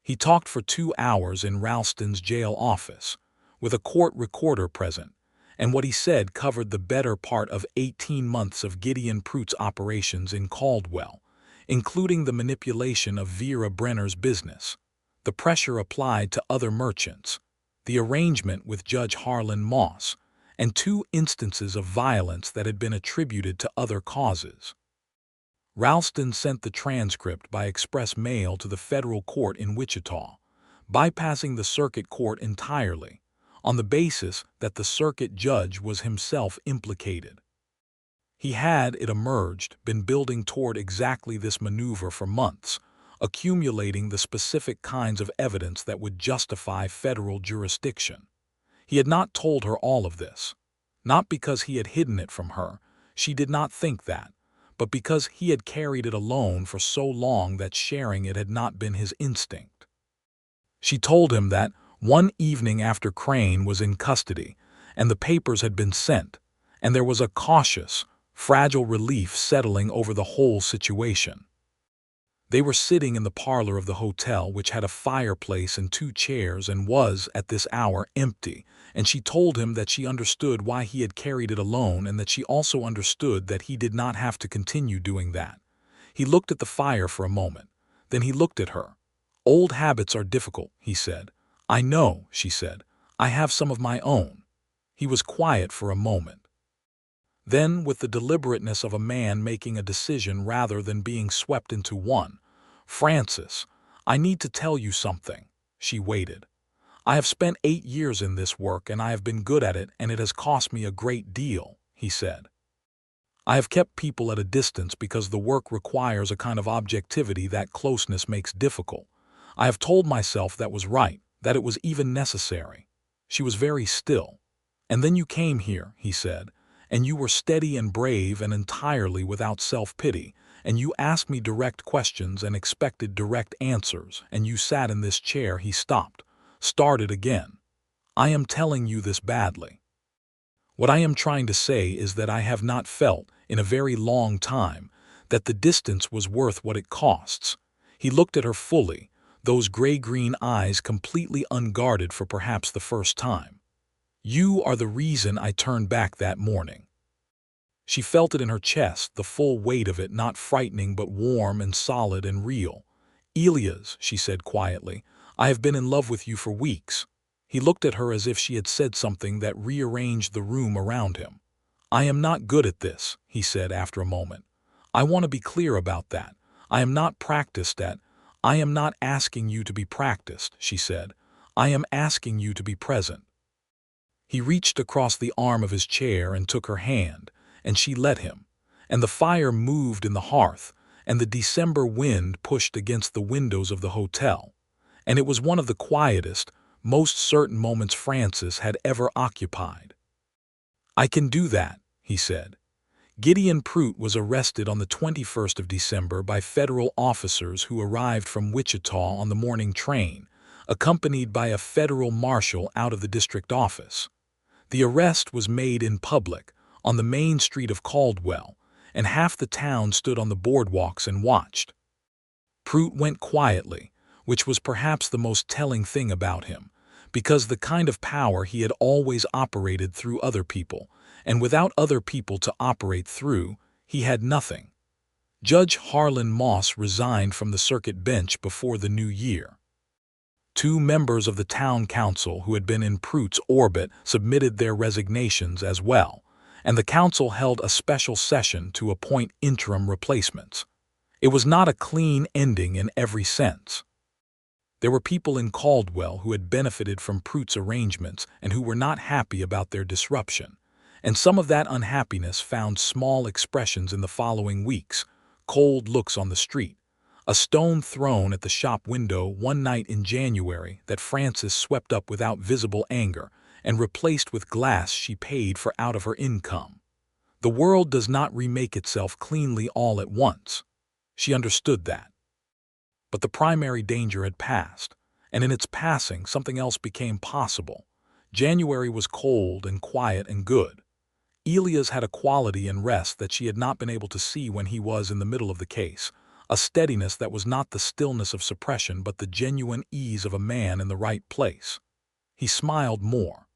He talked for 2 hours in Ralston's jail office, with a court recorder present, and what he said covered the better part of 18 months of Gideon Prute's operations in Caldwell, including the manipulation of Vera Brenner's business, the pressure applied to other merchants, the arrangement with Judge Harlan Moss, and 2 instances of violence that had been attributed to other causes. Ralston sent the transcript by express mail to the federal court in Wichita, bypassing the circuit court entirely, on the basis that the circuit judge was himself implicated. He had, it emerged, been building toward exactly this maneuver for months, accumulating the specific kinds of evidence that would justify federal jurisdiction. He had not told her all of this, not because he had hidden it from her, she did not think that, but because he had carried it alone for so long that sharing it had not been his instinct. She told him that, one evening after Crane was in custody, and the papers had been sent, and there was a cautious, fragile relief settling over the whole situation. They were sitting in the parlor of the hotel, which had a fireplace and 2 chairs and was, at this hour, empty, and she told him that she understood why he had carried it alone and that she also understood that he did not have to continue doing that. He looked at the fire for a moment. Then he looked at her. "Old habits are difficult," he said. "I know," she said. "I have some of my own." He was quiet for a moment. Then, with the deliberateness of a man making a decision rather than being swept into one, "Frances, I need to tell you something." She waited. "I have spent 8 years in this work and I have been good at it and it has cost me a great deal," he said. I have kept people at a distance because the work requires a kind of objectivity that closeness makes difficult. I have told myself that was right, that it was even necessary. She was very still. And then you came here, he said, and you were steady and brave and entirely without self-pity, and you asked me direct questions and expected direct answers, and you sat in this chair. He stopped, started again. I am telling you this badly. What I am trying to say is that I have not felt, in a very long time, that the distance was worth what it costs. He looked at her fully, those gray-green eyes completely unguarded for perhaps the first time. You are the reason I turned back that morning. She felt it in her chest, the full weight of it, not frightening but warm and solid and real. Elias, she said quietly, I have been in love with you for weeks. He looked at her as if she had said something that rearranged the room around him. I am not good at this, he said after a moment. I want to be clear about that. I am not practiced at. I am not asking you to be practiced, she said. I am asking you to be present. He reached across the arm of his chair and took her hand, and she let him, and the fire moved in the hearth, and the December wind pushed against the windows of the hotel, and it was one of the quietest, most certain moments Frances had ever occupied. I can do that, he said. Gideon Prout was arrested on the 21st of December by federal officers who arrived from Wichita on the morning train, accompanied by a federal marshal out of the district office. The arrest was made in public, on the main street of Caldwell, and half the town stood on the boardwalks and watched. Prout went quietly, which was perhaps the most telling thing about him, because the kind of power he had always operated through other people, and without other people to operate through, he had nothing. Judge Harlan Moss resigned from the circuit bench before the new year. 2 members of the town council who had been in Prout's orbit submitted their resignations as well, and the council held a special session to appoint interim replacements. It was not a clean ending in every sense. There were people in Caldwell who had benefited from Prout's arrangements and who were not happy about their disruption, and some of that unhappiness found small expressions in the following weeks: cold looks on the street, a stone thrown at the shop window one night in January that Frances swept up without visible anger and replaced with glass she paid for out of her income. The world does not remake itself cleanly all at once. She understood that. But the primary danger had passed, and in its passing something else became possible. January was cold and quiet and good. Elias had a quality and rest that she had not been able to see when he was in the middle of the case, a steadiness that was not the stillness of suppression but the genuine ease of a man in the right place. He smiled more.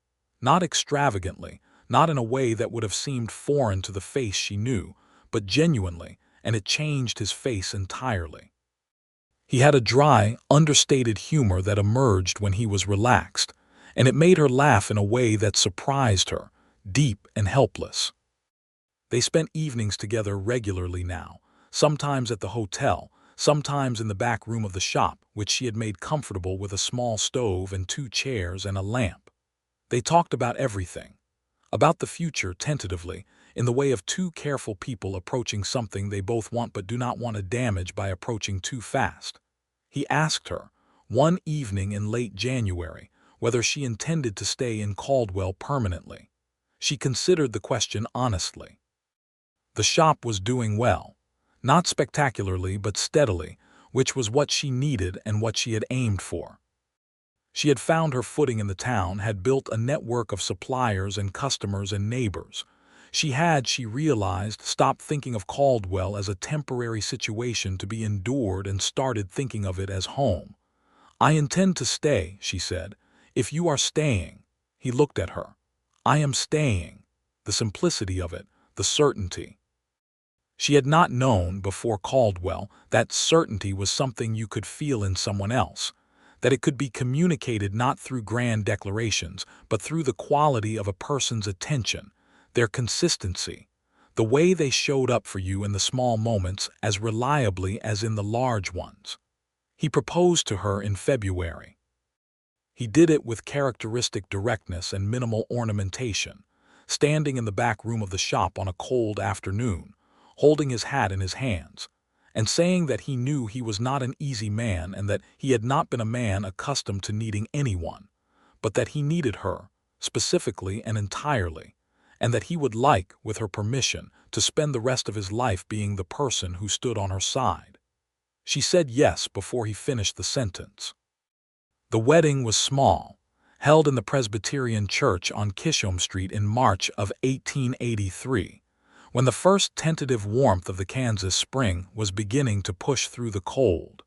Not extravagantly, not in a way that would have seemed foreign to the face she knew, but genuinely, and it changed his face entirely. He had a dry, understated humor that emerged when he was relaxed, and it made her laugh in a way that surprised her, deep and helpless. They spent evenings together regularly now, sometimes at the hotel, sometimes in the back room of the shop, which she had made comfortable with a small stove and 2 chairs and a lamp. They talked about everything. About the future tentatively, in the way of 2 careful people approaching something they both want but do not want to damage by approaching too fast. He asked her, one evening in late January, whether she intended to stay in Caldwell permanently. She considered the question honestly. The shop was doing well, not spectacularly but steadily, which was what she needed and what she had aimed for. She had found her footing in the town, had built a network of suppliers and customers and neighbors. She had, she realized, stopped thinking of Caldwell as a temporary situation to be endured and started thinking of it as home. I intend to stay, she said. If you are staying. He looked at her. I am staying. The simplicity of it, the certainty. She had not known, before Caldwell, that certainty was something you could feel in someone else, that it could be communicated not through grand declarations, but through the quality of a person's attention, their consistency, the way they showed up for you in the small moments as reliably as in the large ones. He proposed to her in February. He did it with characteristic directness and minimal ornamentation, standing in the back room of the shop on a cold afternoon, holding his hat in his hands, and saying that he knew he was not an easy man and that he had not been a man accustomed to needing anyone, but that he needed her, specifically and entirely, and that he would like, with her permission, to spend the rest of his life being the person who stood on her side. She said yes before he finished the sentence. The wedding was small, held in the Presbyterian Church on Kishom Street in March of 1883, when the first tentative warmth of the Kansas spring was beginning to push through the cold.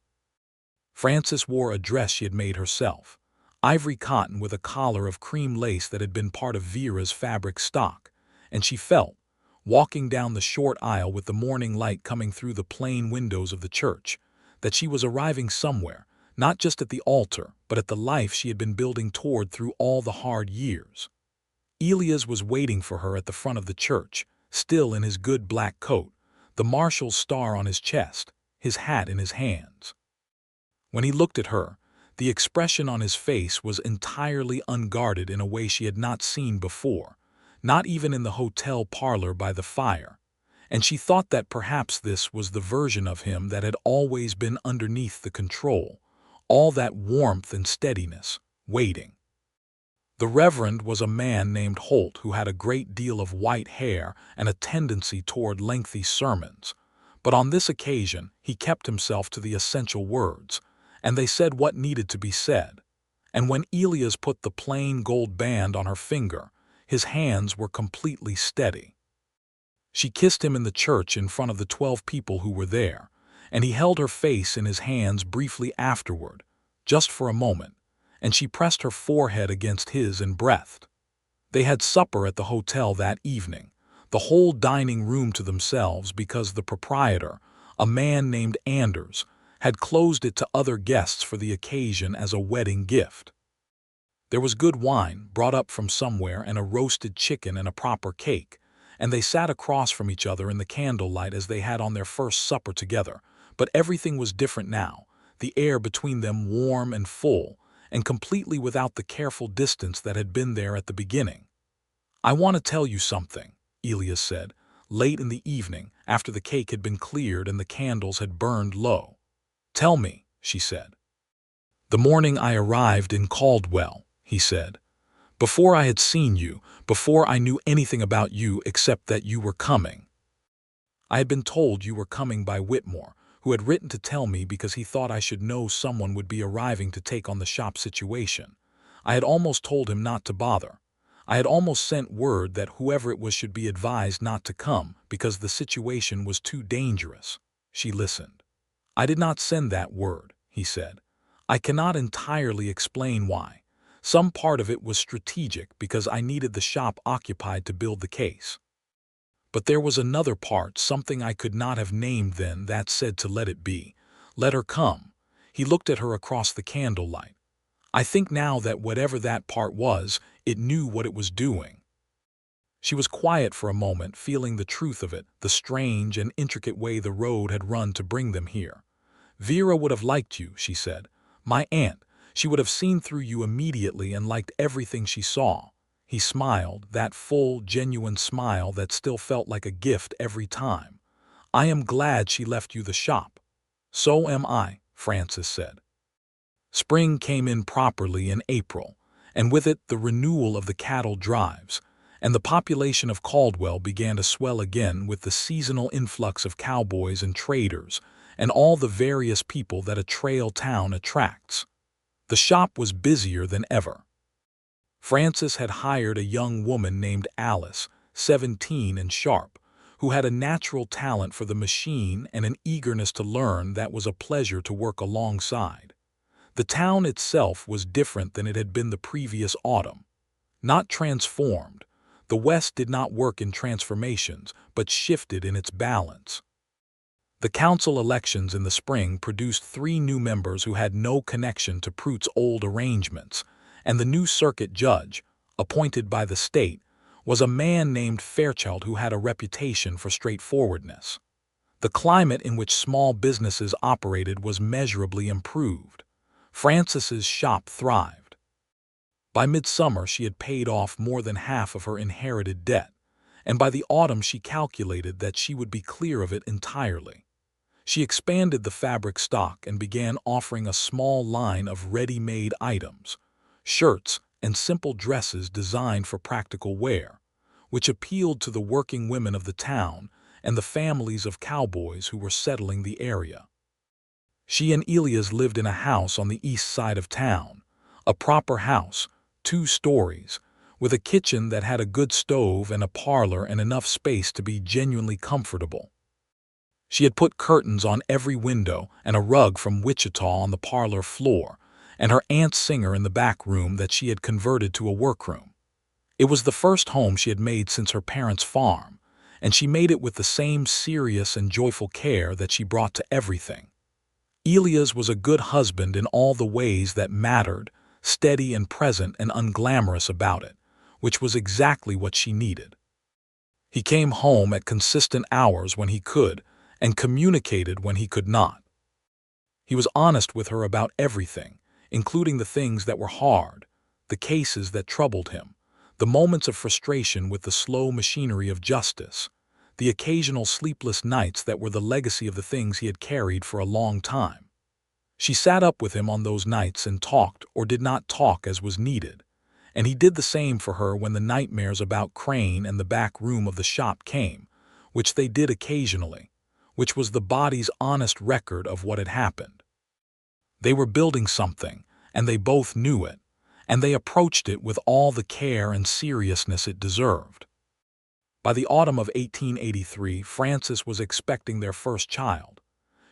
Frances wore a dress she had made herself, ivory cotton with a collar of cream lace that had been part of Vera's fabric stock, and she felt, walking down the short aisle with the morning light coming through the plain windows of the church, that she was arriving somewhere, not just at the altar, but at the life she had been building toward through all the hard years. Elias was waiting for her at the front of the church, still in his good black coat, the marshal's star on his chest, his hat in his hands. When he looked at her, the expression on his face was entirely unguarded in a way she had not seen before, not even in the hotel parlor by the fire, and she thought that perhaps this was the version of him that had always been underneath the control, all that warmth and steadiness, waiting. The Reverend was a man named Holt who had a great deal of white hair and a tendency toward lengthy sermons, but on this occasion he kept himself to the essential words, and they said what needed to be said. And when Elias put the plain gold band on her finger, his hands were completely steady. She kissed him in the church in front of the 12 people who were there, and he held her face in his hands briefly afterward, just for a moment, and she pressed her forehead against his and breathed. They had supper at the hotel that evening, the whole dining room to themselves because the proprietor, a man named Anders, had closed it to other guests for the occasion as a wedding gift. There was good wine brought up from somewhere and a roasted chicken and a proper cake, and they sat across from each other in the candlelight as they had on their first supper together, but everything was different now, the air between them warm and full, and completely without the careful distance that had been there at the beginning. "I want to tell you something," Elias said, late in the evening after the cake had been cleared and the candles had burned low. "Tell me," she said. "The morning I arrived in Caldwell," he said, "before I had seen you, before I knew anything about you except that you were coming. I had been told you were coming by Whitmore, who had written to tell me because he thought I should know someone would be arriving to take on the shop situation. I had almost told him not to bother. I had almost sent word that whoever it was should be advised not to come because the situation was too dangerous." She listened. "I did not send that word," he said. "I cannot entirely explain why. Some part of it was strategic because I needed the shop occupied to build the case. But there was another part, something I could not have named then, that said to let it be. Let her come." He looked at her across the candlelight. "I think now that whatever that part was, it knew what it was doing." She was quiet for a moment, feeling the truth of it, the strange and intricate way the road had run to bring them here. "Vera would have liked you," she said. "My aunt, she would have seen through you immediately and liked everything she saw." He smiled, that full, genuine smile that still felt like a gift every time. "I am glad she left you the shop." "So am I," Frances said. Spring came in properly in April, and with it the renewal of the cattle drives, and the population of Caldwell began to swell again with the seasonal influx of cowboys and traders, and all the various people that a trail town attracts. The shop was busier than ever. Frances had hired a young woman named Alice, 17 and sharp, who had a natural talent for the machine and an eagerness to learn that was a pleasure to work alongside. The town itself was different than it had been the previous autumn. Not transformed. The West did not work in transformations, but shifted in its balance. The council elections in the spring produced 3 new members who had no connection to Pruitt's old arrangements, and the new circuit judge, appointed by the state, was a man named Fairchild who had a reputation for straightforwardness. The climate in which small businesses operated was measurably improved. Frances's shop thrived. By midsummer she had paid off more than half of her inherited debt, and by the autumn she calculated that she would be clear of it entirely. She expanded the fabric stock and began offering a small line of ready-made items, shirts and simple dresses designed for practical wear, which appealed to the working women of the town and the families of cowboys who were settling the area. She and Elias lived in a house on the east side of town, a proper house, 2 stories, with a kitchen that had a good stove and a parlor and enough space to be genuinely comfortable. She had put curtains on every window and a rug from Wichita on the parlor floor, and her aunt's singer in the back room that she had converted to a workroom. It was the first home she had made since her parents' farm, and she made it with the same serious and joyful care that she brought to everything. Elias was a good husband in all the ways that mattered, steady and present and unglamorous about it, which was exactly what she needed. He came home at consistent hours when he could, and communicated when he could not. He was honest with her about everything, including the things that were hard, the cases that troubled him, the moments of frustration with the slow machinery of justice, the occasional sleepless nights that were the legacy of the things he had carried for a long time. She sat up with him on those nights and talked or did not talk as was needed, and he did the same for her when the nightmares about Crane and the back room of the shop came, which they did occasionally, which was the body's honest record of what had happened. They were building something, and they both knew it, and they approached it with all the care and seriousness it deserved. By the autumn of 1883, Frances was expecting their first child.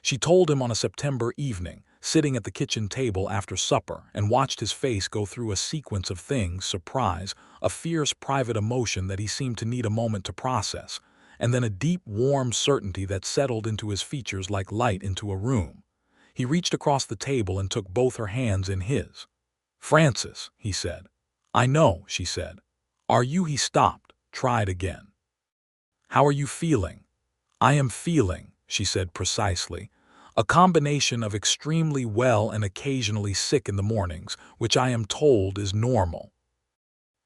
She told him on a September evening, sitting at the kitchen table after supper, and watched his face go through a sequence of things: surprise, a fierce private emotion that he seemed to need a moment to process, and then a deep, warm certainty that settled into his features like light into a room. He reached across the table and took both her hands in his. "Frances," he said. "I know," she said. "Are you—" He stopped, tried again. "How are you feeling?" "I am feeling," she said precisely, "a combination of extremely well and occasionally sick in the mornings, which I am told is normal."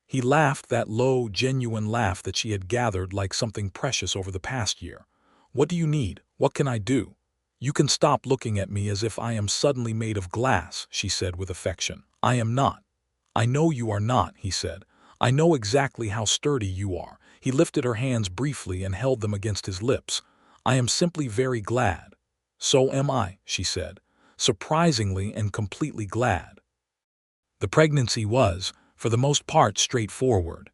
He laughed, that low, genuine laugh that she had gathered like something precious over the past year. "What do you need? What can I do? You can stop looking at me as if I am suddenly made of glass," she said with affection. "I am not." "I know you are not," he said. "I know exactly how sturdy you are." He lifted her hands briefly and held them against his lips. "I am simply very glad." "So am I," she said, "surprisingly and completely glad." The pregnancy was, for the most part, straightforward.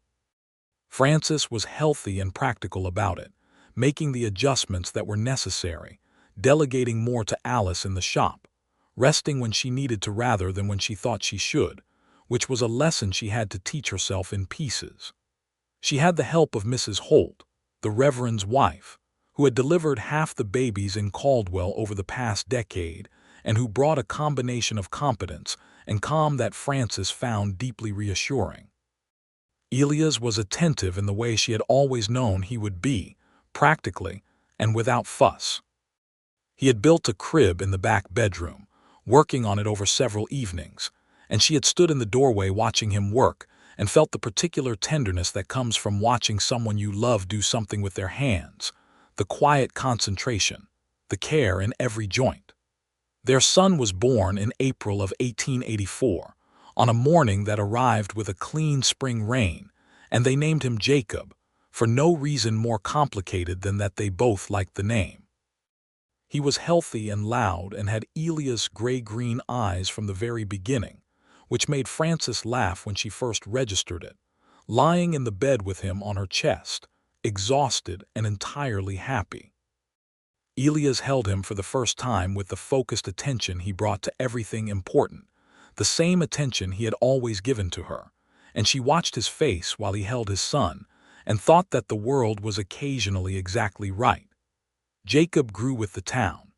Frances was healthy and practical about it, making the adjustments that were necessary, delegating more to Alice in the shop, resting when she needed to rather than when she thought she should, which was a lesson she had to teach herself in pieces. She had the help of Mrs. Holt, the Reverend's wife, who had delivered half the babies in Caldwell over the past decade, and who brought a combination of competence and calm that Frances found deeply reassuring. Elias was attentive in the way she had always known he would be, practically and without fuss. He had built a crib in the back bedroom, working on it over several evenings, and she had stood in the doorway watching him work and felt the particular tenderness that comes from watching someone you love do something with their hands, the quiet concentration, the care in every joint. Their son was born in April of 1884, on a morning that arrived with a clean spring rain, and they named him Jacob, for no reason more complicated than that they both liked the name. He was healthy and loud and had Elias' gray-green eyes from the very beginning, which made Frances laugh when she first registered it, lying in the bed with him on her chest, exhausted and entirely happy. Elias held him for the first time with the focused attention he brought to everything important, the same attention he had always given to her, and she watched his face while he held his son and thought that the world was occasionally exactly right. Jacob grew with the town.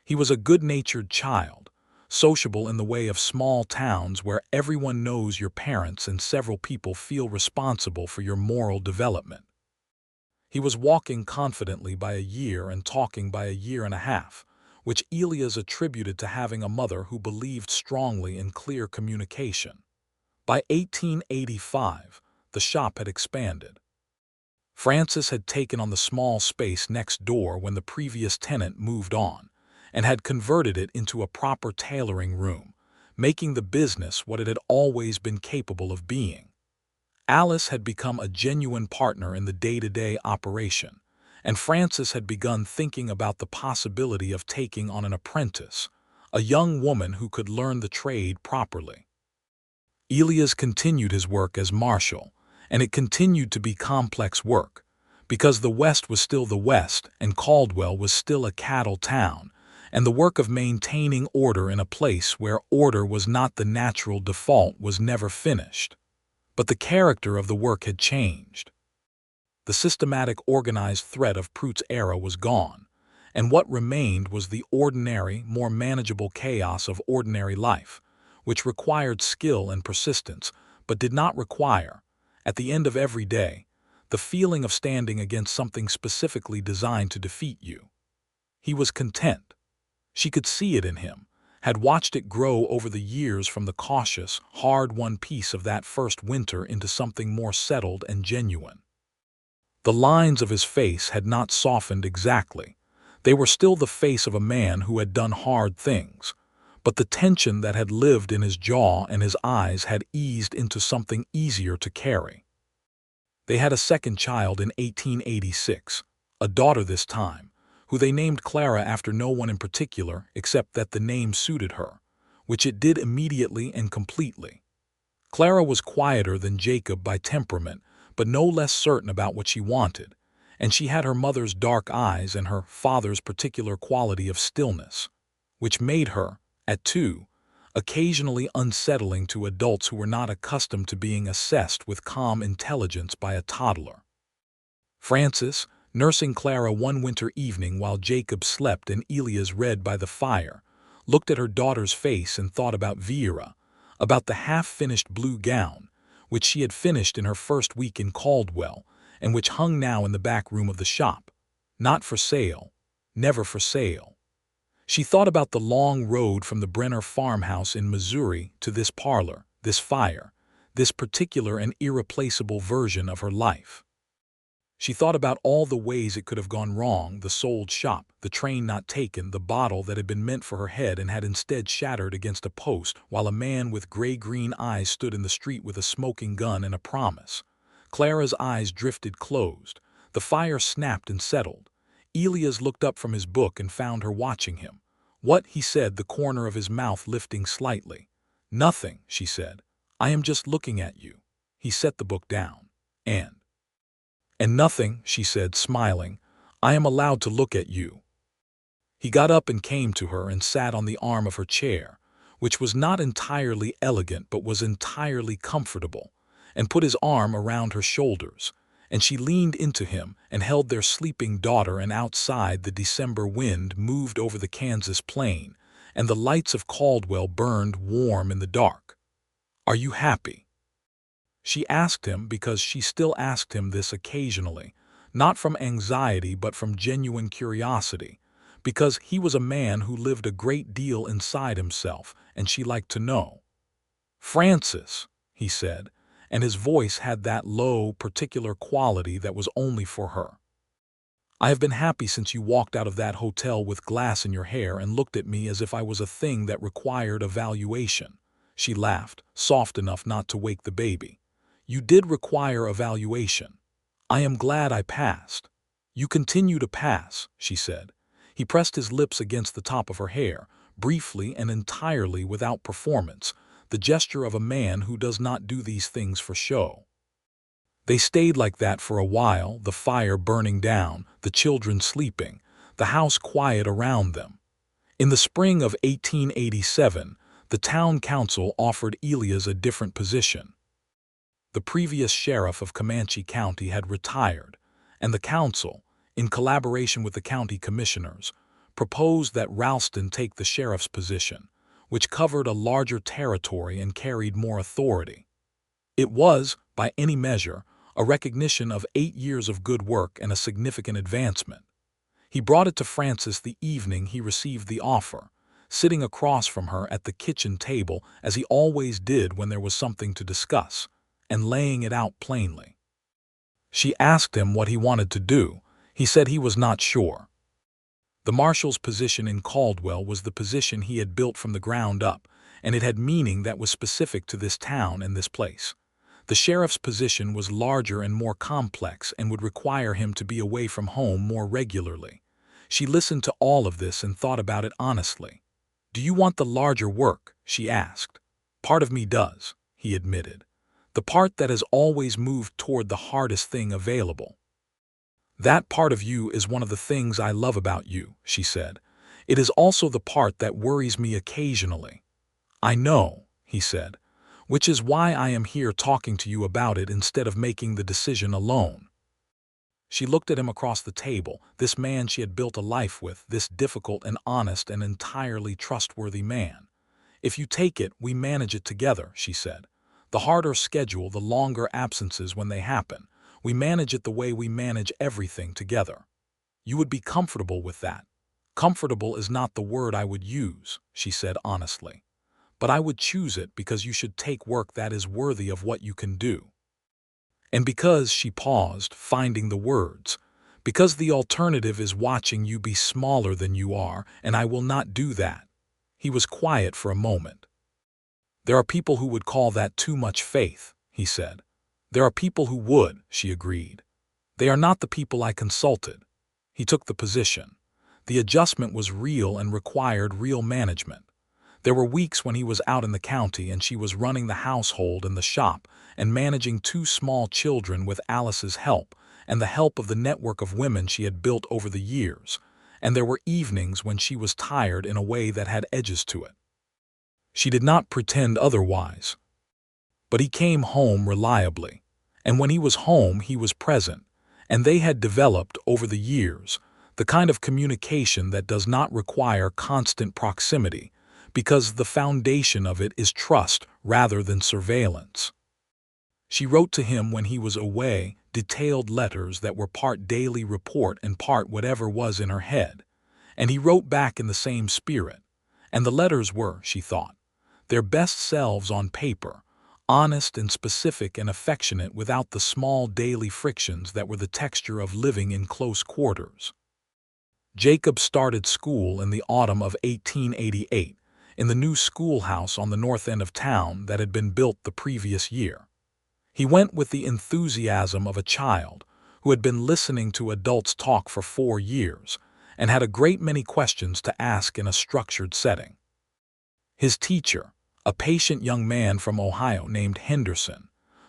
He was a good-natured child, sociable in the way of small towns where everyone knows your parents and several people feel responsible for your moral development. He was walking confidently by a year and talking by a year and a half, which Elias attributed to having a mother who believed strongly in clear communication. By 1885, the shop had expanded. Frances had taken on the small space next door when the previous tenant moved on, and had converted it into a proper tailoring room, making the business what it had always been capable of being. Alice had become a genuine partner in the day-to-day operation, and Frances had begun thinking about the possibility of taking on an apprentice, a young woman who could learn the trade properly. Elias continued his work as marshal, and it continued to be complex work, because the West was still the West and Caldwell was still a cattle town, and the work of maintaining order in a place where order was not the natural default was never finished. But the character of the work had changed. The systematic organized threat of Prout's era was gone, and what remained was the ordinary, more manageable chaos of ordinary life, which required skill and persistence, but did not require, at the end of every day, the feeling of standing against something specifically designed to defeat you. He was content. She could see it in him, had watched it grow over the years from the cautious, hard-won peace of that first winter into something more settled and genuine. The lines of his face had not softened exactly. They were still the face of a man who had done hard things, but the tension that had lived in his jaw and his eyes had eased into something easier to carry. They had a second child in 1886, a daughter this time, who they named Clara after no one in particular except that the name suited her, which it did immediately and completely. Clara was quieter than Jacob by temperament, but no less certain about what she wanted, and she had her mother's dark eyes and her father's particular quality of stillness, which made her, at 2, occasionally unsettling to adults who were not accustomed to being assessed with calm intelligence by a toddler. Frances, nursing Clara one winter evening while Jacob slept and Elias read by the fire, looked at her daughter's face and thought about Vera, about the half-finished blue gown, which she had finished in her first week in Caldwell, and which hung now in the back room of the shop. Not for sale, never for sale. She thought about the long road from the Brenner farmhouse in Missouri to this parlor, this fire, this particular and irreplaceable version of her life. She thought about all the ways it could have gone wrong, the sold shop, the train not taken, the bottle that had been meant for her head and had instead shattered against a post, while a man with gray-green eyes stood in the street with a smoking gun and a promise. Clara's eyes drifted closed. The fire snapped and settled. Elias looked up from his book and found her watching him. "What?" he said, the corner of his mouth lifting slightly. "Nothing," she said. "I am just looking at you." He set the book down. And nothing," she said, smiling. "I am allowed to look at you." He got up and came to her and sat on the arm of her chair, which was not entirely elegant but was entirely comfortable, and put his arm around her shoulders, and she leaned into him and held their sleeping daughter, and outside the December wind moved over the Kansas plain, and the lights of Caldwell burned warm in the dark. "Are you happy?" She asked him because she still asked him this occasionally, not from anxiety but from genuine curiosity, because he was a man who lived a great deal inside himself, and she liked to know. "Frances," he said, and his voice had that low, particular quality that was only for her. "I have been happy since you walked out of that hotel with glass in your hair and looked at me as if I was a thing that required evaluation." She laughed, soft enough not to wake the baby. "You did require evaluation. I am glad I passed." "You continue to pass," she said. He pressed his lips against the top of her hair, briefly and entirely without performance, the gesture of a man who does not do these things for show. They stayed like that for a while, the fire burning down, the children sleeping, the house quiet around them. In the spring of 1887, the town council offered Elias a different position. The previous sheriff of Comanche County had retired, and the council, in collaboration with the county commissioners, proposed that Ralston take the sheriff's position, which covered a larger territory and carried more authority. It was, by any measure, a recognition of 8 years of good work and a significant advancement. He brought it to Frances the evening he received the offer, sitting across from her at the kitchen table as he always did when there was something to discuss, and laying it out plainly. She asked him what he wanted to do. He said he was not sure. The marshal's position in Caldwell was the position he had built from the ground up, and it had meaning that was specific to this town and this place. The sheriff's position was larger and more complex and would require him to be away from home more regularly. She listened to all of this and thought about it honestly. "Do you want the larger work?" she asked. "Part of me does," he admitted. "The part that has always moved toward the hardest thing available." "That part of you is one of the things I love about you," she said. "It is also the part that worries me occasionally." "I know," he said, "which is why I am here talking to you about it instead of making the decision alone." She looked at him across the table, this man she had built a life with, this difficult and honest and entirely trustworthy man. "If you take it, we manage it together," she said. "The harder schedule, the longer absences when they happen. We manage it the way we manage everything together. You would be comfortable with that." "Comfortable is not the word I would use," she said honestly. "But I would choose it because you should take work that is worthy of what you can do. And because," she paused, finding the words, "because the alternative is watching you be smaller than you are, and I will not do that." He was quiet for a moment. "There are people who would call that too much faith," he said. "There are people who would," she agreed. "They are not the people I consulted." He took the position. The adjustment was real and required real management. There were weeks when he was out in the county and she was running the household and the shop and managing 2 small children with Alice's help and the help of the network of women she had built over the years, and there were evenings when she was tired in a way that had edges to it. She did not pretend otherwise. But he came home reliably, and when he was home he was present, and they had developed over the years the kind of communication that does not require constant proximity, because the foundation of it is trust rather than surveillance. She wrote to him when he was away, detailed letters that were part daily report and part whatever was in her head, and he wrote back in the same spirit, and the letters were, she thought, their best selves on paper, honest and specific and affectionate without the small daily frictions that were the texture of living in close quarters. Jacob started school in the autumn of 1888, in the new schoolhouse on the north end of town that had been built the previous year. He went with the enthusiasm of a child who had been listening to adults talk for 4 years and had a great many questions to ask in a structured setting. His teacher, a patient young man from Ohio named Henderson,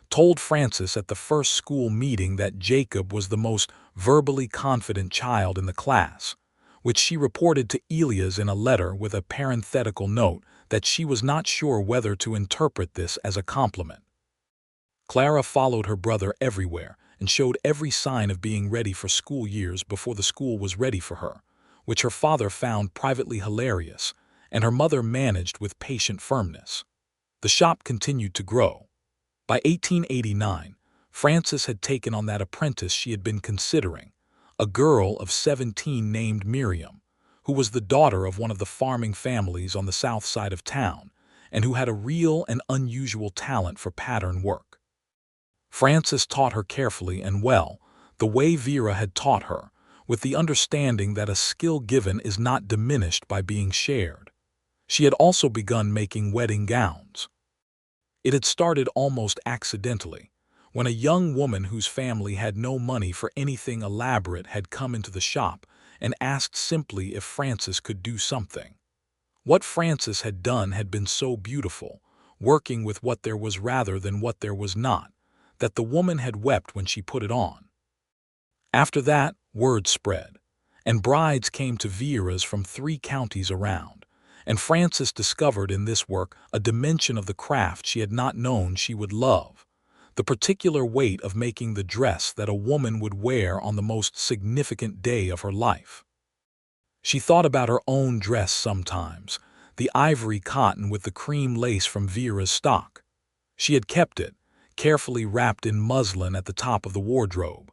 told Frances at the first school meeting that Jacob was the most verbally confident child in the class, which she reported to Elias in a letter with a parenthetical note that she was not sure whether to interpret this as a compliment. Clara followed her brother everywhere and showed every sign of being ready for school years before the school was ready for her, which her father found privately hilarious, and her mother managed with patient firmness. The shop continued to grow. By 1889, Frances had taken on that apprentice she had been considering, a girl of 17 named Miriam, who was the daughter of one of the farming families on the south side of town, and who had a real and unusual talent for pattern work. Frances taught her carefully and well, the way Vera had taught her, with the understanding that a skill given is not diminished by being shared. She had also begun making wedding gowns. It had started almost accidentally, when a young woman whose family had no money for anything elaborate had come into the shop and asked simply if Frances could do something. What Frances had done had been so beautiful, working with what there was rather than what there was not, that the woman had wept when she put it on. After that, word spread, and brides came to Vera's from 3 counties around, and Frances discovered in this work a dimension of the craft she had not known she would love, the particular weight of making the dress that a woman would wear on the most significant day of her life. She thought about her own dress sometimes, the ivory cotton with the cream lace from Vera's stock. She had kept it, carefully wrapped in muslin at the top of the wardrobe.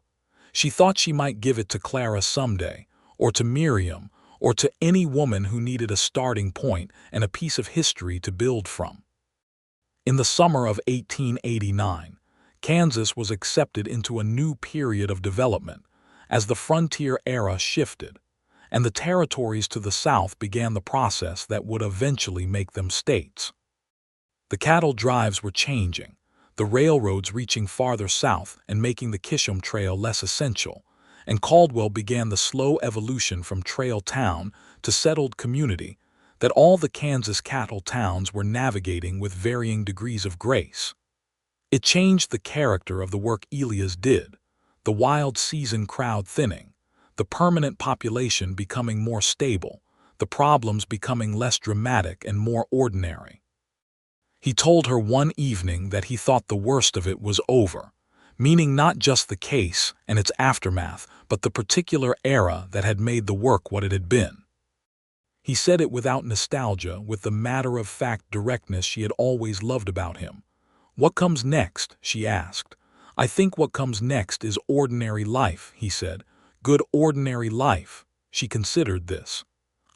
She thought she might give it to Clara someday, or to Miriam, or to any woman who needed a starting point and a piece of history to build from. In the summer of 1889, Kansas was accepted into a new period of development as the frontier era shifted, and the territories to the south began the process that would eventually make them states. The cattle drives were changing, the railroads reaching farther south and making the Kishom Trail less essential, and Caldwell began the slow evolution from trail town to settled community that all the Kansas cattle towns were navigating with varying degrees of grace. It changed the character of the work Elias did, the wild season crowd thinning, the permanent population becoming more stable, the problems becoming less dramatic and more ordinary. He told her one evening that he thought the worst of it was over, meaning not just the case and its aftermath, but the particular era that had made the work what it had been. He said it without nostalgia, with the matter-of-fact directness she had always loved about him. "What comes next?" she asked. "I think what comes next is ordinary life," he said. "Good ordinary life." She considered this.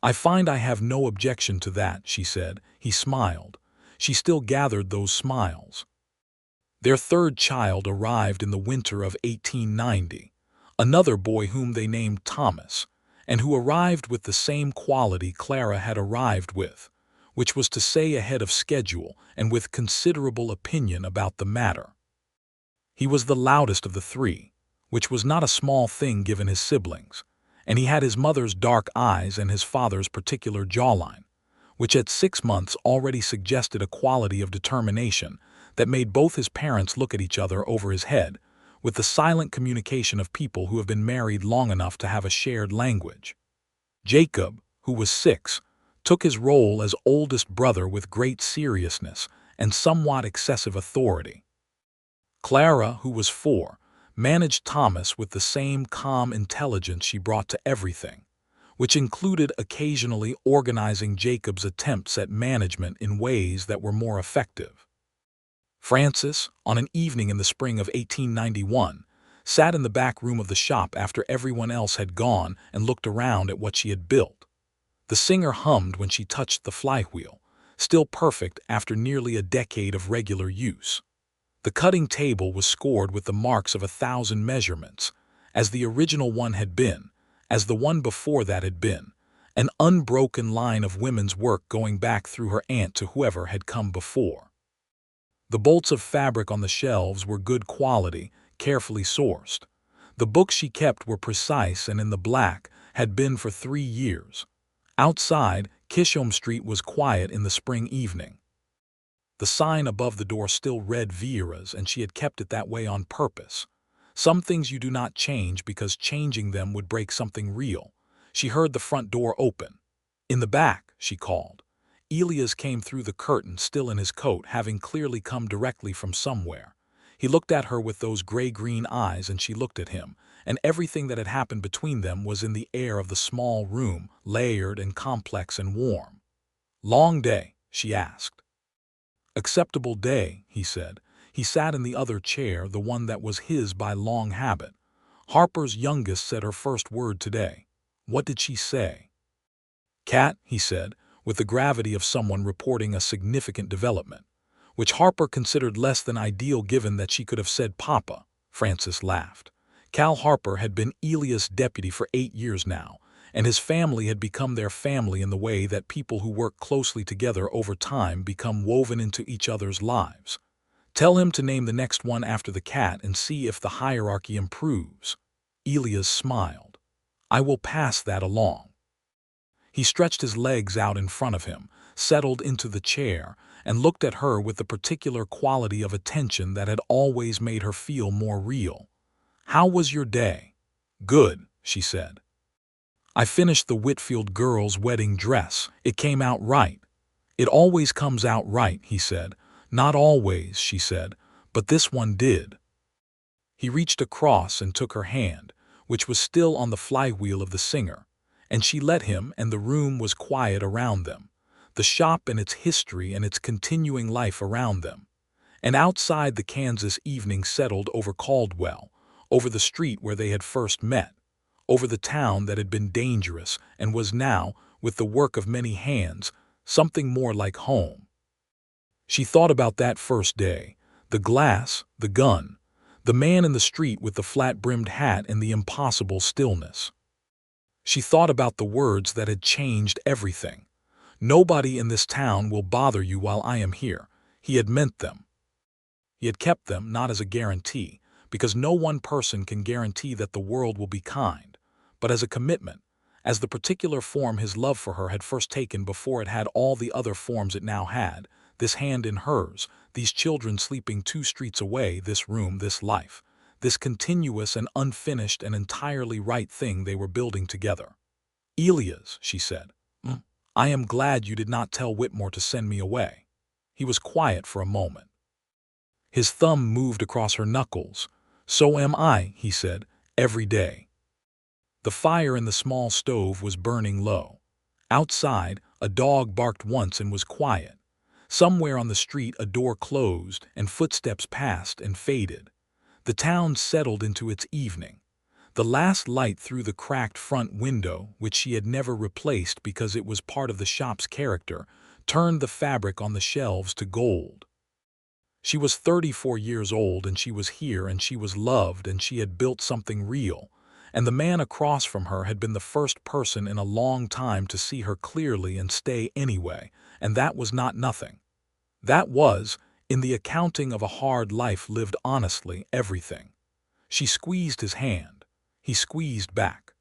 "I find I have no objection to that," she said. He smiled. She still gathered those smiles. Their third child arrived in the winter of 1890, another boy whom they named Thomas, and who arrived with the same quality Clara had arrived with, which was to say ahead of schedule and with considerable opinion about the matter. He was the loudest of the three, which was not a small thing given his siblings, and he had his mother's dark eyes and his father's particular jawline, which at 6 months already suggested a quality of determination that made both his parents look at each other over his head, with the silent communication of people who have been married long enough to have a shared language. Jacob, who was 6, took his role as oldest brother with great seriousness and somewhat excessive authority. Clara, who was 4, managed Thomas with the same calm intelligence she brought to everything, which included occasionally organizing Jacob's attempts at management in ways that were more effective. Frances, on an evening in the spring of 1891, sat in the back room of the shop after everyone else had gone and looked around at what she had built. The singer hummed when she touched the flywheel, still perfect after nearly a decade of regular use. The cutting table was scored with the marks of 1,000 measurements, as the original one had been, as the one before that had been, an unbroken line of women's work going back through her aunt to whoever had come before. The bolts of fabric on the shelves were good quality, carefully sourced. The books she kept were precise and in the black, had been for 3 years. Outside, Kishom Street was quiet in the spring evening. The sign above the door still read Viera's, and she had kept it that way on purpose. Some things you do not change because changing them would break something real. She heard the front door open. "In the back," she called. Elias came through the curtain, still in his coat, having clearly come directly from somewhere. He looked at her with those gray-green eyes, and she looked at him, and everything that had happened between them was in the air of the small room, layered and complex and warm. "Long day?" she asked. "Acceptable day," he said. He sat in the other chair, the one that was his by long habit. "Harper's youngest said her first word today." "What did she say?" "Cat," he said, with the gravity of someone reporting a significant development, which Harper considered less than ideal given that she could have said Papa. Frances laughed. Cal Harper had been Elias' deputy for 8 years now, and his family had become their family in the way that people who work closely together over time become woven into each other's lives. "Tell him to name the next one after the cat and see if the hierarchy improves." Elias smiled. "I will pass that along." He stretched his legs out in front of him, settled into the chair, and looked at her with the particular quality of attention that had always made her feel more real. "How was your day?" "Good," she said. "I finished the Whitfield girl's wedding dress. It came out right." "It always comes out right," he said. "Not always," she said, "but this one did." He reached across and took her hand, which was still on the flywheel of the singer, and she let him, and the room was quiet around them, the shop and its history and its continuing life around them. And outside the Kansas evening settled over Caldwell, over the street where they had first met, over the town that had been dangerous and was now, with the work of many hands, something more like home. She thought about that first day, the glass, the gun, the man in the street with the flat-brimmed hat and the impossible stillness. She thought about the words that had changed everything. "Nobody in this town will bother you while I am here." He had meant them. He had kept them not as a guarantee, because no one person can guarantee that the world will be kind, but as a commitment, as the particular form his love for her had first taken before it had all the other forms it now had, this hand in hers, these children sleeping 2 streets away, this room, this life, this continuous and unfinished and entirely right thing they were building together. "Elias," she said, "I am glad you did not tell Whitmore to send me away." He was quiet for a moment. His thumb moved across her knuckles. "So am I," he said, "every day." The fire in the small stove was burning low. Outside, a dog barked once and was quiet. Somewhere on the street a door closed and footsteps passed and faded. The town settled into its evening. The last light through the cracked front window, which she had never replaced because it was part of the shop's character, turned the fabric on the shelves to gold. She was 34 years old and she was here and she was loved and she had built something real, and the man across from her had been the first person in a long time to see her clearly and stay anyway, and that was not nothing. That was, in the accounting of a hard life lived honestly, everything. She squeezed his hand. He squeezed back.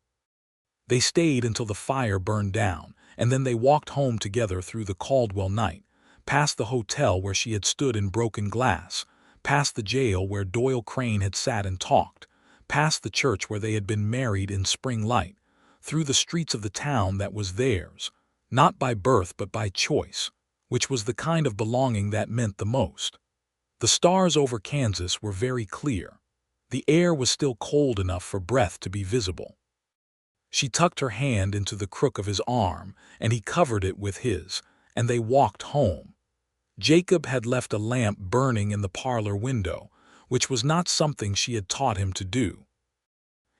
They stayed until the fire burned down, and then they walked home together through the Caldwell night, past the hotel where she had stood in broken glass, past the jail where Doyle Crane had sat and talked, past the church where they had been married in spring light, through the streets of the town that was theirs, not by birth but by choice, which was the kind of belonging that meant the most. The stars over Kansas were very clear. The air was still cold enough for breath to be visible. She tucked her hand into the crook of his arm, and he covered it with his, and they walked home. Jacob had left a lamp burning in the parlor window, which was not something she had taught him to do.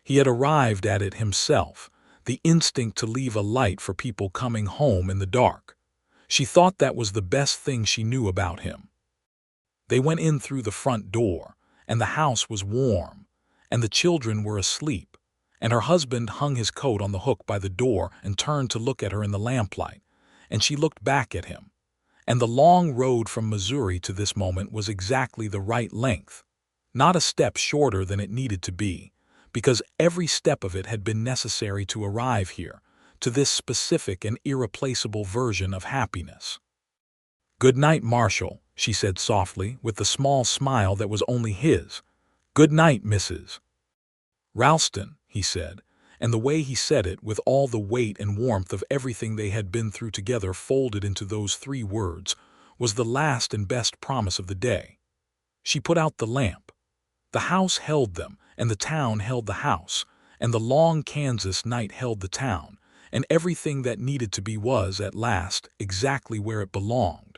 He had arrived at it himself, the instinct to leave a light for people coming home in the dark. She thought that was the best thing she knew about him. They went in through the front door, and the house was warm, and the children were asleep, and her husband hung his coat on the hook by the door and turned to look at her in the lamplight, and she looked back at him. And the long road from Missouri to this moment was exactly the right length, not a step shorter than it needed to be, because every step of it had been necessary to arrive here, to this specific and irreplaceable version of happiness. "Good night, Marshal," she said softly, with the small smile that was only his. "Good night, Mrs. Ralston," he said, and the way he said it, with all the weight and warmth of everything they had been through together folded into those 3 words, was the last and best promise of the day. She put out the lamp. The house held them, and the town held the house, and the long Kansas night held the town, and everything that needed to be was, at last, exactly where it belonged.